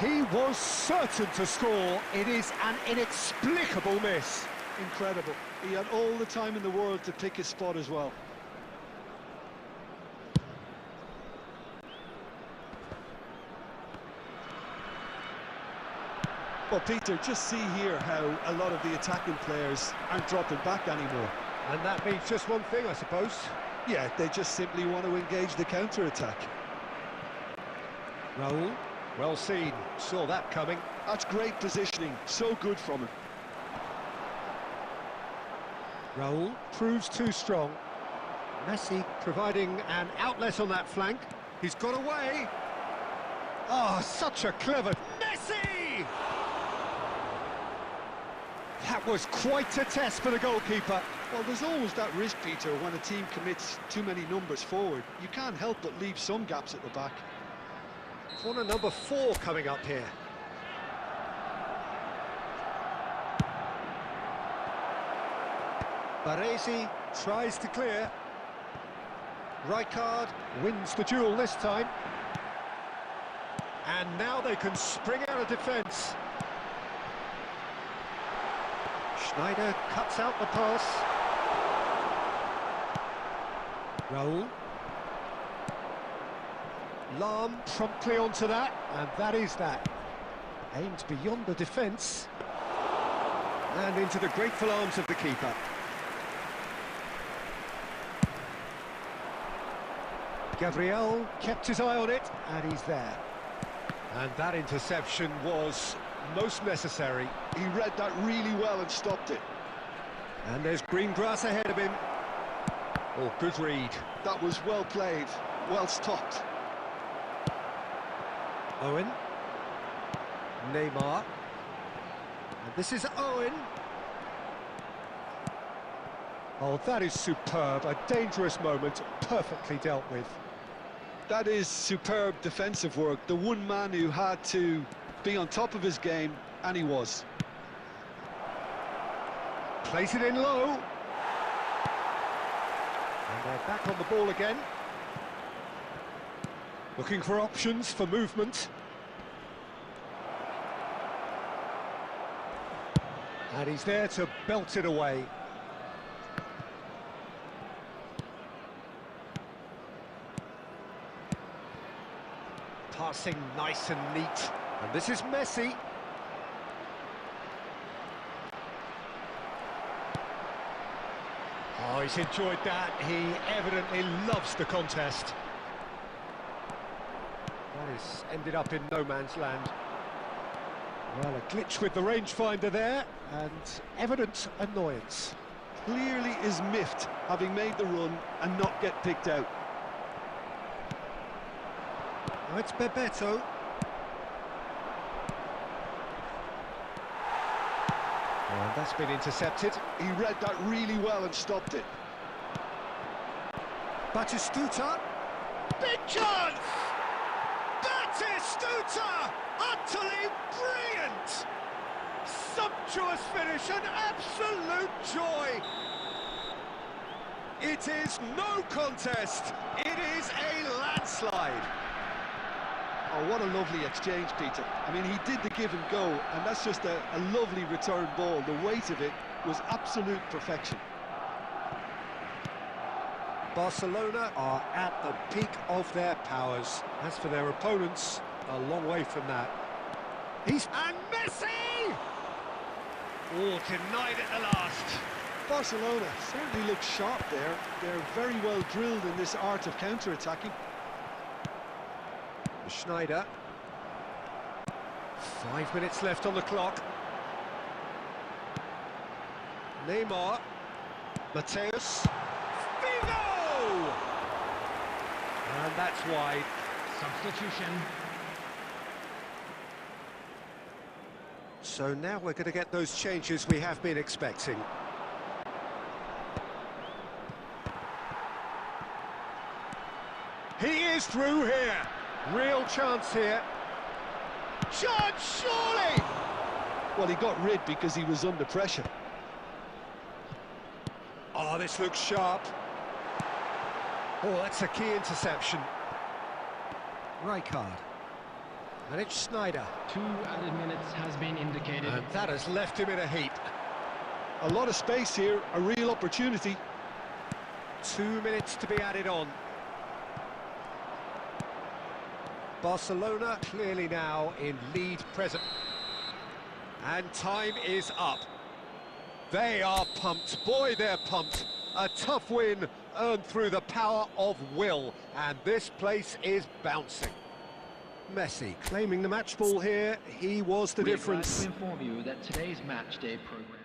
He was certain to score. It is an inexplicable miss. Incredible. He had all the time in the world to pick his spot as well. Well, Peter, just see here how a lot of the attacking players aren't dropping back anymore. And that means just one thing, I suppose. Yeah, they just simply want to engage the counter-attack. Raul, well seen, saw that coming. That's great positioning, so good from him. Raul proves too strong. Messi providing an outlet on that flank. He's got away. Oh, such a clever... Messi! That was quite a test for the goalkeeper. Well, there's always that risk, Peter, when a team commits too many numbers forward. You can't help but leave some gaps at the back. Corner number 4 coming up here. Baresi tries to clear. Rijkaard wins the duel this time. And now they can spring out of defence. Schneider cuts out the pass. Raul. Lahm promptly onto that, and that is that. Aimed beyond the defence. And into the grateful arms of the keeper. Gabriel kept his eye on it, and he's there. And that interception was most necessary. He read that really well and stopped it. And there's green grass ahead of him. Oh, good read. That was well played, well stopped. Owen. Neymar. And this is Owen. Oh, that is superb. A dangerous moment, perfectly dealt with. That is superb defensive work. The one man who had to be on top of his game, and he was. Plays it in low. And they're back on the ball again. Looking for options for movement. And he's there to belt it away. Passing nice and neat. And this is Messi. Oh, he's enjoyed that. He evidently loves the contest. That has ended up in no man's land. Well, a glitch with the rangefinder there, and evident annoyance. Clearly is miffed, having made the run and not get picked out. Now it's Bebeto. And that's been intercepted. He read that really well and stopped it. Batistuta. Big chance! Batistuta! Utterly brilliant! Sumptuous finish, an absolute joy! It is no contest, it is a landslide. Oh, what a lovely exchange, Peter. I mean, he did the give and go, and that's just a lovely return ball. The weight of it was absolute perfection. Barcelona are at the peak of their powers. As for their opponents, a long way from that. And Messi! Oh, denied at the last. Barcelona certainly look sharp there. They're very well drilled in this art of counter-attacking. Schneider. 5 minutes left on the clock. Neymar. Mateus. Figo! And that's wide. Substitution. So now we're going to get those changes we have been expecting. He is through here. Real chance here. Chance, surely! Well, he got rid because he was under pressure. Oh, this looks sharp. Oh, that's a key interception. Rijkaard. And it's Schneider. 2 added minutes has been indicated. And that has left him in a heap. A lot of space here, a real opportunity. 2 minutes to be added on. Barcelona clearly now in lead present. And time is up. They are pumped. Boy, they're pumped. A tough win earned through the power of will. And this place is bouncing. Messi claiming the match ball here. He was the difference. We're glad to inform you that today's match day program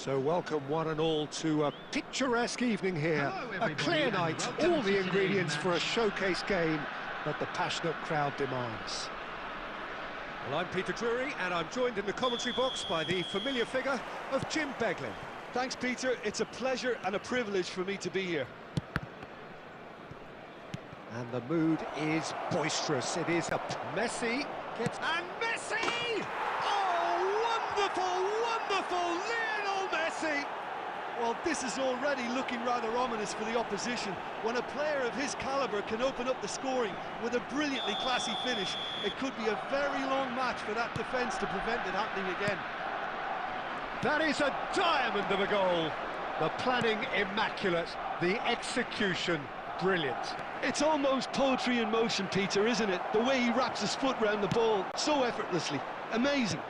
So welcome one and all to a picturesque evening here. Hello, A everybody, clear and night, welcome all to the today's ingredients for a match. showcase game that the passionate crowd demands. Well, I'm Peter Drury, and I'm joined in the commentary box by the familiar figure of Jim Beglin. Thanks, Peter. It's a pleasure and a privilege for me to be here. And the mood is boisterous. It is a Messi gets... And Messi! Oh, wonderful, wonderful Lionel Messi! Well, this is already looking rather ominous for the opposition. When a player of his calibre can open up the scoring with a brilliantly classy finish, it could be a very long match for that defence to prevent it happening again. That is a diamond of a goal. The planning immaculate, the execution brilliant. It's almost poetry in motion, Peter, isn't it? The way he wraps his foot round the ball so effortlessly. Amazing.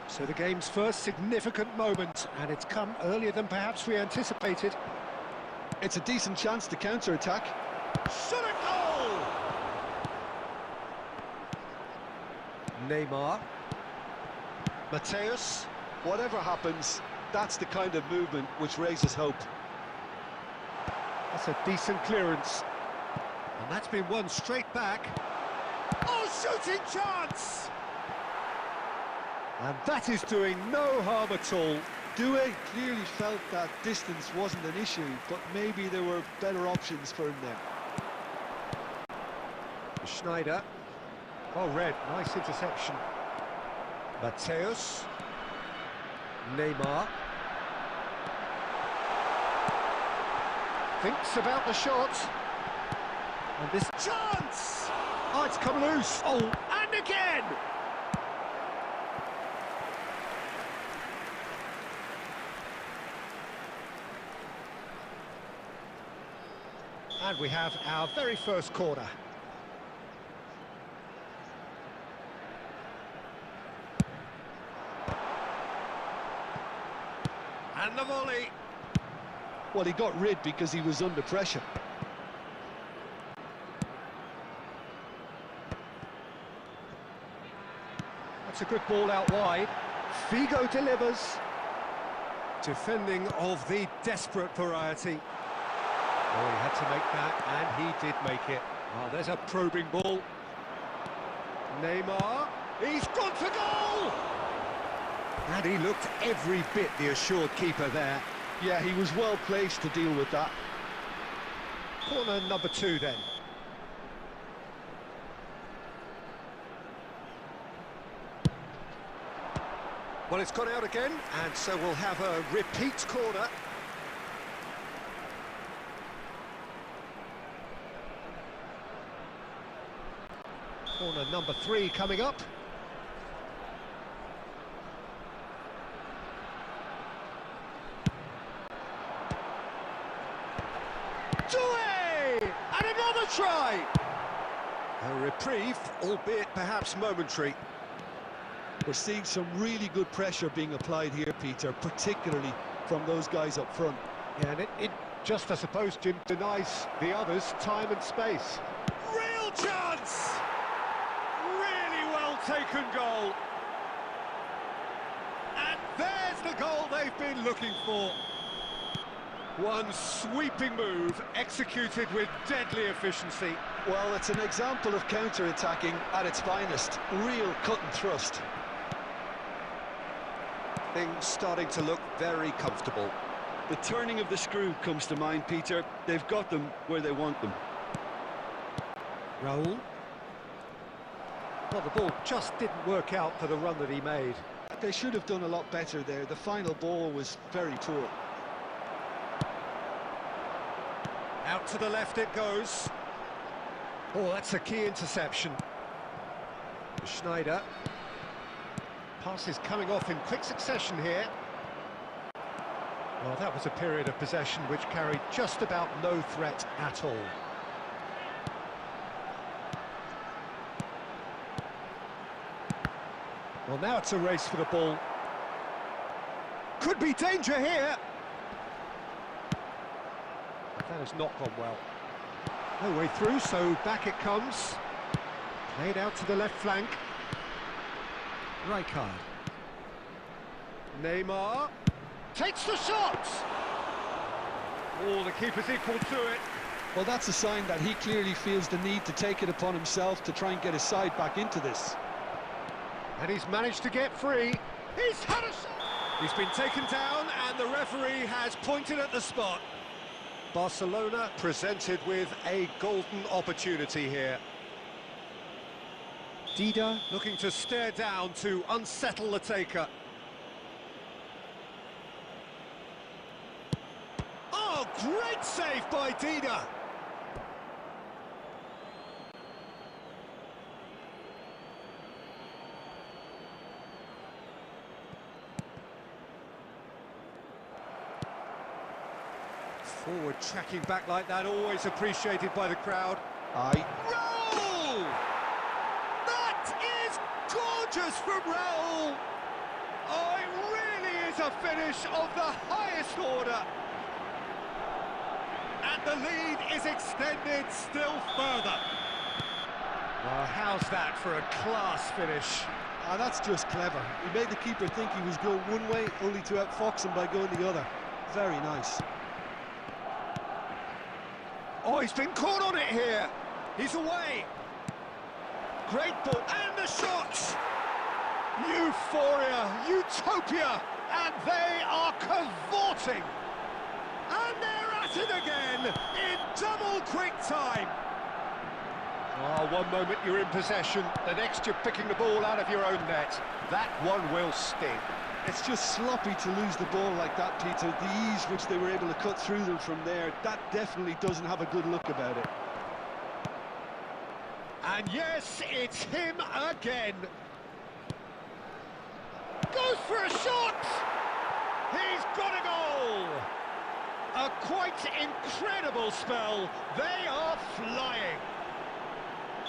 So the game's first significant moment, and it's come earlier than perhaps we anticipated. It's a decent chance to counter-attack. Shot a goal! Neymar. Mateus. Whatever happens, that's the kind of movement which raises hope. That's a decent clearance. And that's been won straight back. Oh, shooting chance! And that is doing no harm at all. Doué clearly felt that distance wasn't an issue, but maybe there were better options for him there. Schneider. Oh, red, nice interception. Mateus. Neymar. Thinks about the shot. And this chance! Oh, it's come loose. Oh, and again! And we have our very first corner. And the volley. Well, he got rid because he was under pressure. That's a good ball out wide. Figo delivers. Defending of the desperate variety. Oh, he had to make that, and he did make it. Oh, there's a probing ball. Neymar. He's gone for goal! And he looked every bit the assured keeper there. Yeah, he was well placed to deal with that. Corner number 2 then. Well, it's gone out again, and so we'll have a repeat corner. Corner number 3 coming up. Doué! And another try! A reprieve, albeit perhaps momentary. We're seeing some really good pressure being applied here, Peter, particularly from those guys up front. Yeah, and it just, I suppose, Jim, denies the others time and space. Real chance! Really well taken goal. And there's the goal they've been looking for. One sweeping move, executed with deadly efficiency. Well, it's an example of counter-attacking at its finest. Real cut and thrust. Things starting to look very comfortable. The turning of the screw comes to mind, Peter. They've got them where they want them. Raul. Well, the ball just didn't work out for the run that he made. They should have done a lot better there. The final ball was very poor. Out to the left it goes. Oh, that's a key interception. Schneider. Passes coming off in quick succession here. Well, that was a period of possession which carried just about no threat at all. Well, now it's a race for the ball. Could be danger here. But that has not gone well. No way through, so back it comes. Played out to the left flank. Rijkaard. Neymar takes the shot! Oh, the keeper's equal to it. Well, that's a sign that he clearly feels the need to take it upon himself to try and get his side back into this. And he's managed to get free. He's had a shot! He's been taken down and the referee has pointed at the spot. Barcelona presented with a golden opportunity here. Dida looking to stare down to unsettle the taker. Oh, great save by Dida! Forward tracking back like that, always appreciated by the crowd. Aye. Raul! That is gorgeous from Raul! Oh, it really is a finish of the highest order. And the lead is extended still further. Well, how's that for a class finish? That's just clever. He made the keeper think he was going one way, only to outfox him by going the other. Very nice. Oh, he's been caught on it here. He's away. Great ball. And the shots. Euphoria, utopia. And they are cavorting. And they're at it again in double quick time. Oh, one moment you're in possession, the next you're picking the ball out of your own net. That one will sting. It's just sloppy to lose the ball like that, Peter. The ease which they were able to cut through them from there, that definitely doesn't have a good look about it. And yes, it's him again. Goes for a shot! He's got a goal! A quite incredible spell. They are flying.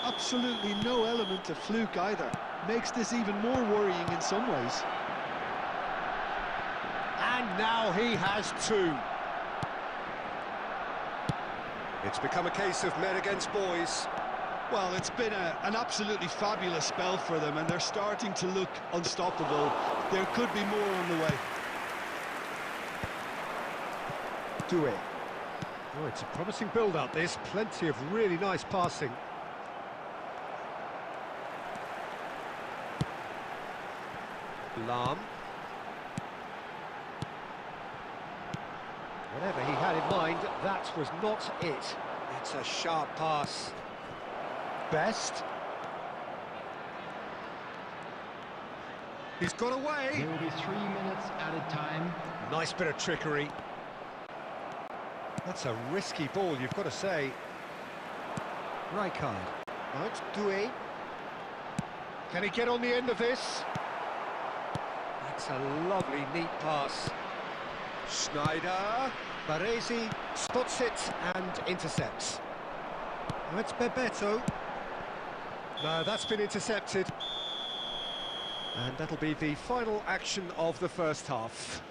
Absolutely no element of fluke either. Makes this even more worrying in some ways. And now he has two. It's become a case of men against boys. Well, it's been an absolutely fabulous spell for them, and they're starting to look unstoppable. There could be more on the way. Do it. Oh, it's a promising build-up, this. Plenty of really nice passing. Lahm. Whatever he had in mind, that was not it. It's a sharp pass. Best. He's got away. There will be 3 minutes added time. Nice bit of trickery. That's a risky ball, you've got to say. Rijkaard. Right, Doué. Can he get on the end of this? That's a lovely, neat pass. Schneider. Baresi spots it and intercepts. Now it's Bebeto. No, that's been intercepted. And that'll be the final action of the first half.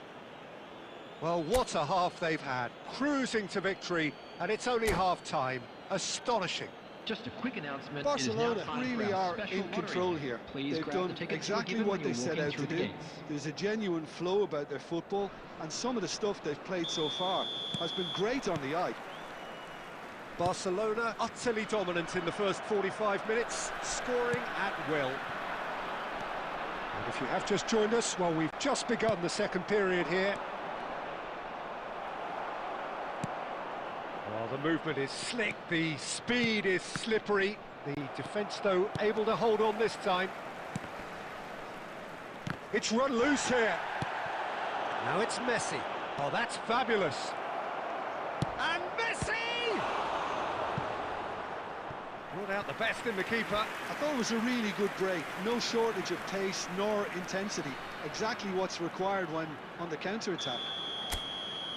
Well, what a half they've had. Cruising to victory, and it's only half-time. Astonishing. Just a quick announcement. Barcelona really are in control here. They've done exactly what they set out to do. There's a genuine flow about their football, and some of the stuff they've played so far has been great on the eye. Barcelona utterly dominant in the first 45 minutes, scoring at will. And if you have just joined us, well, we've just begun the second period here. Well, the movement is slick, the speed is slippery. The defence, though, able to hold on this time. It's run loose here. Now it's Messi. Oh, that's fabulous. And Messi! Brought out the best in the keeper. I thought it was a really good break. No shortage of pace nor intensity. Exactly what's required when on the counter-attack.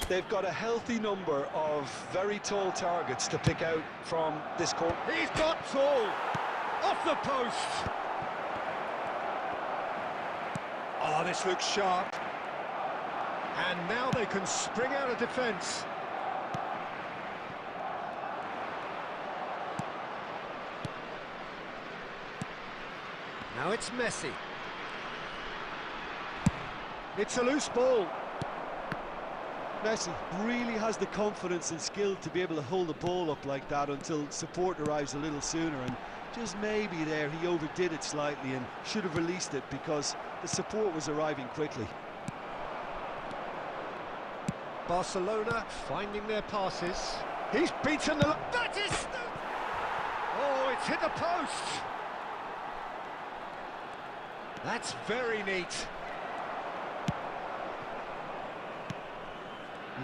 They've got a healthy number of very tall targets to pick out from this corner. He's got tall. Off the post. Oh, this looks sharp. And now they can spring out of defence. Now it's Messi. It's a loose ball. Messi really has the confidence and skill to be able to hold the ball up like that until support arrives a little sooner, and just maybe there he overdid it slightly and should have released it because the support was arriving quickly. Barcelona finding their passes. He's beaten the... That is... Oh, it's hit the post. That's very neat.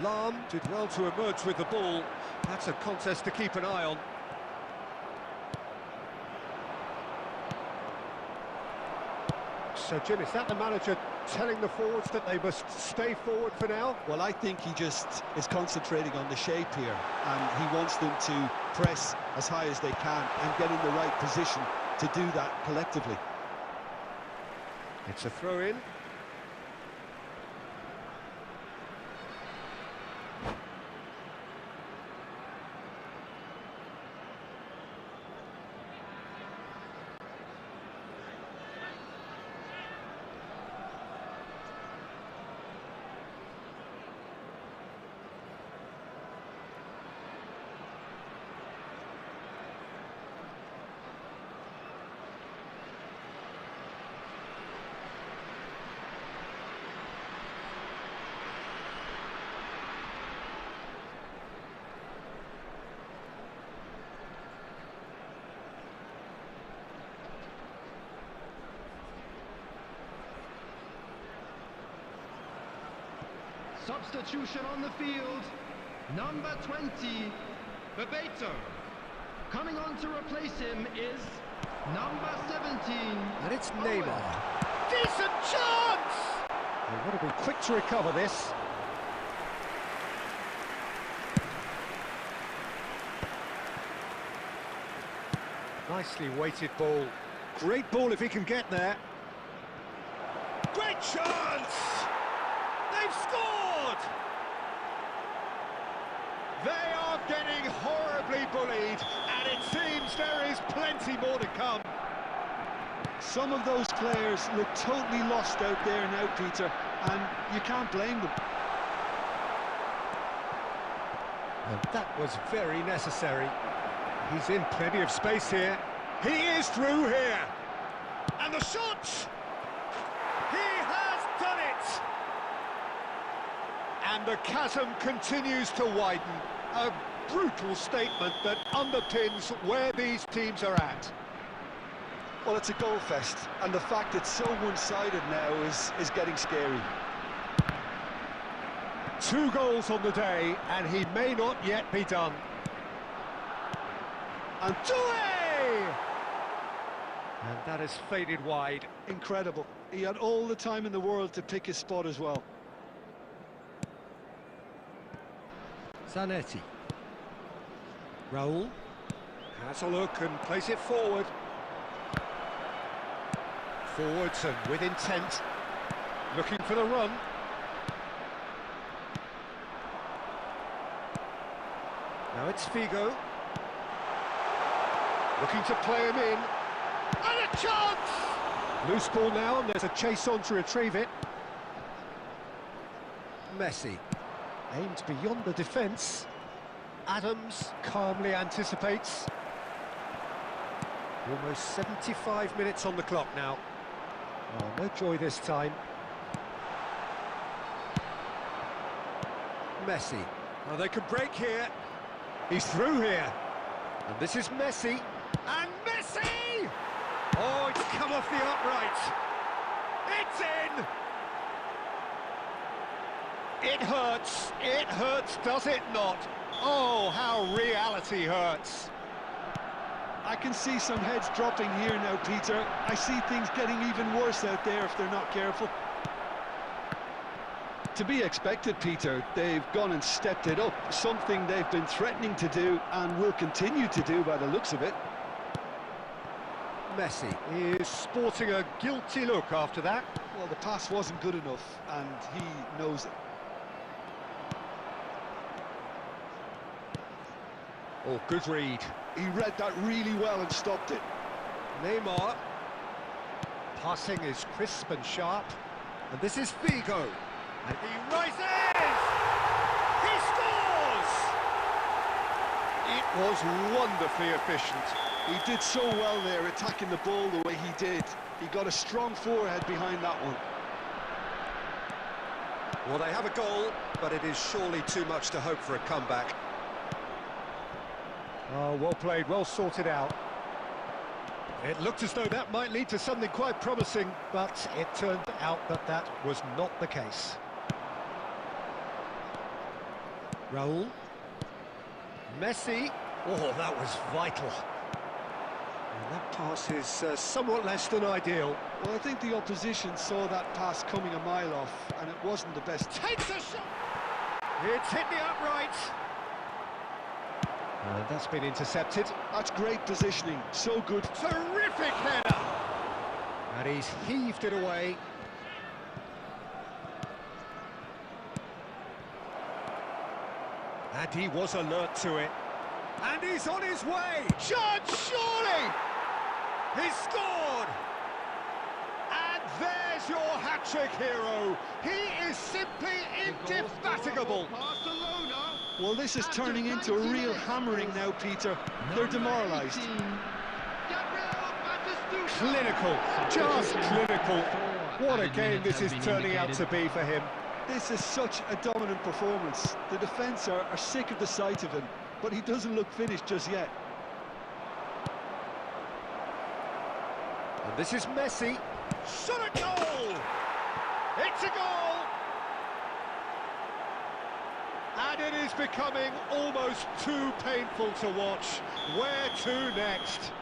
Lahm did well to emerge with the ball. That's a contest to keep an eye on. So, Jim, is that the manager telling the forwards that they must stay forward for now? Well, I think he just is concentrating on the shape here, and he wants them to press as high as they can and get in the right position to do that collectively. It's a throw-in. Substitution on the field. Number 20, Bebeto. Coming on to replace him is number 17. And it's Neymar. Decent chance! They've got to be quick to recover this. Nicely weighted ball. Great ball if he can get there. Great chance! They've scored! They are getting horribly bullied, and it seems there is plenty more to come. Some of those players look totally lost out there now, Peter, and you can't blame them. And that was very necessary. He's in plenty of space here. He is through here. And the shot! He has done it! And the chasm continues to widen. A brutal statement that underpins where these teams are at. Well, it's a goal fest, and the fact it's so one-sided now is getting scary. 2 goals on the day, and he may not yet be done. And And that has faded wide. Incredible. He had all the time in the world to pick his spot as well. Zanetti. Raul has a look and plays it forward. Forwards and with intent. Looking for the run. Now it's Figo. Looking to play him in. And a chance! Loose ball now, and there's a chase on to retrieve it. Messi. Aimed beyond the defence. Adams calmly anticipates. Almost 75 minutes on the clock now. Oh, no joy this time. Messi. Oh, they could break here. He's through here. And this is Messi. And Messi! Oh, it's come off the upright. It's in! It hurts, does it not? Oh, how reality hurts. I can see some heads dropping here now, Peter. I see things getting even worse out there if they're not careful. To be expected, Peter. They've gone and stepped it up, something they've been threatening to do and will continue to do by the looks of it. Messi is sporting a guilty look after that. Well, the pass wasn't good enough, and he knows it. Oh, good read. He read that really well and stopped it. Neymar. Passing is crisp and sharp. And this is Figo. And he rises! He scores! It was wonderfully efficient. He did so well there, attacking the ball the way he did. He got a strong forehead behind that one. Well, they have a goal, but it is surely too much to hope for a comeback. Oh, well played, well sorted out. It looked as though that might lead to something quite promising, but it turned out that that was not the case. Raul. Messi. Oh, that was vital. And that pass is somewhat less than ideal. Well, I think the opposition saw that pass coming a mile off, and it wasn't the best. Takes a shot! It's hit the upright. And that's been intercepted. That's great positioning, so good. Terrific header! And he's heaved it away. And he was alert to it. And he's on his way! Chance, surely! He's scored! And there's your hat-trick hero. He is simply indefatigable. Well, this is turning into a real hammering now, Peter. They're demoralised. Clinical, just clinical. What a game this is turning out to be for him. This is such a dominant performance. The defence are sick of the sight of him, but he doesn't look finished just yet. And this is Messi. Shot a goal! It's a goal! And it is becoming almost too painful to watch. Where to next?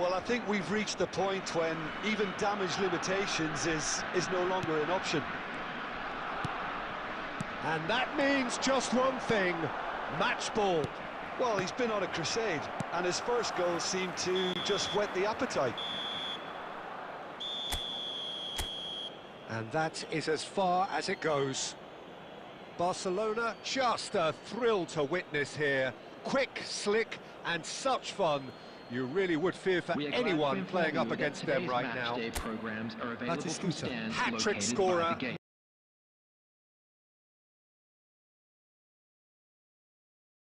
Well, I think we've reached the point when even damage limitations is no longer an option. And that means just one thing, match ball. Well, he's been on a crusade, and his first goal seemed to just whet the appetite. And that is as far as it goes. Barcelona, just a thrill to witness here. Quick, slick, and such fun. You really would fear for anyone playing up against them right now. Programs are available from stands hat-trick located scorer, by the gate.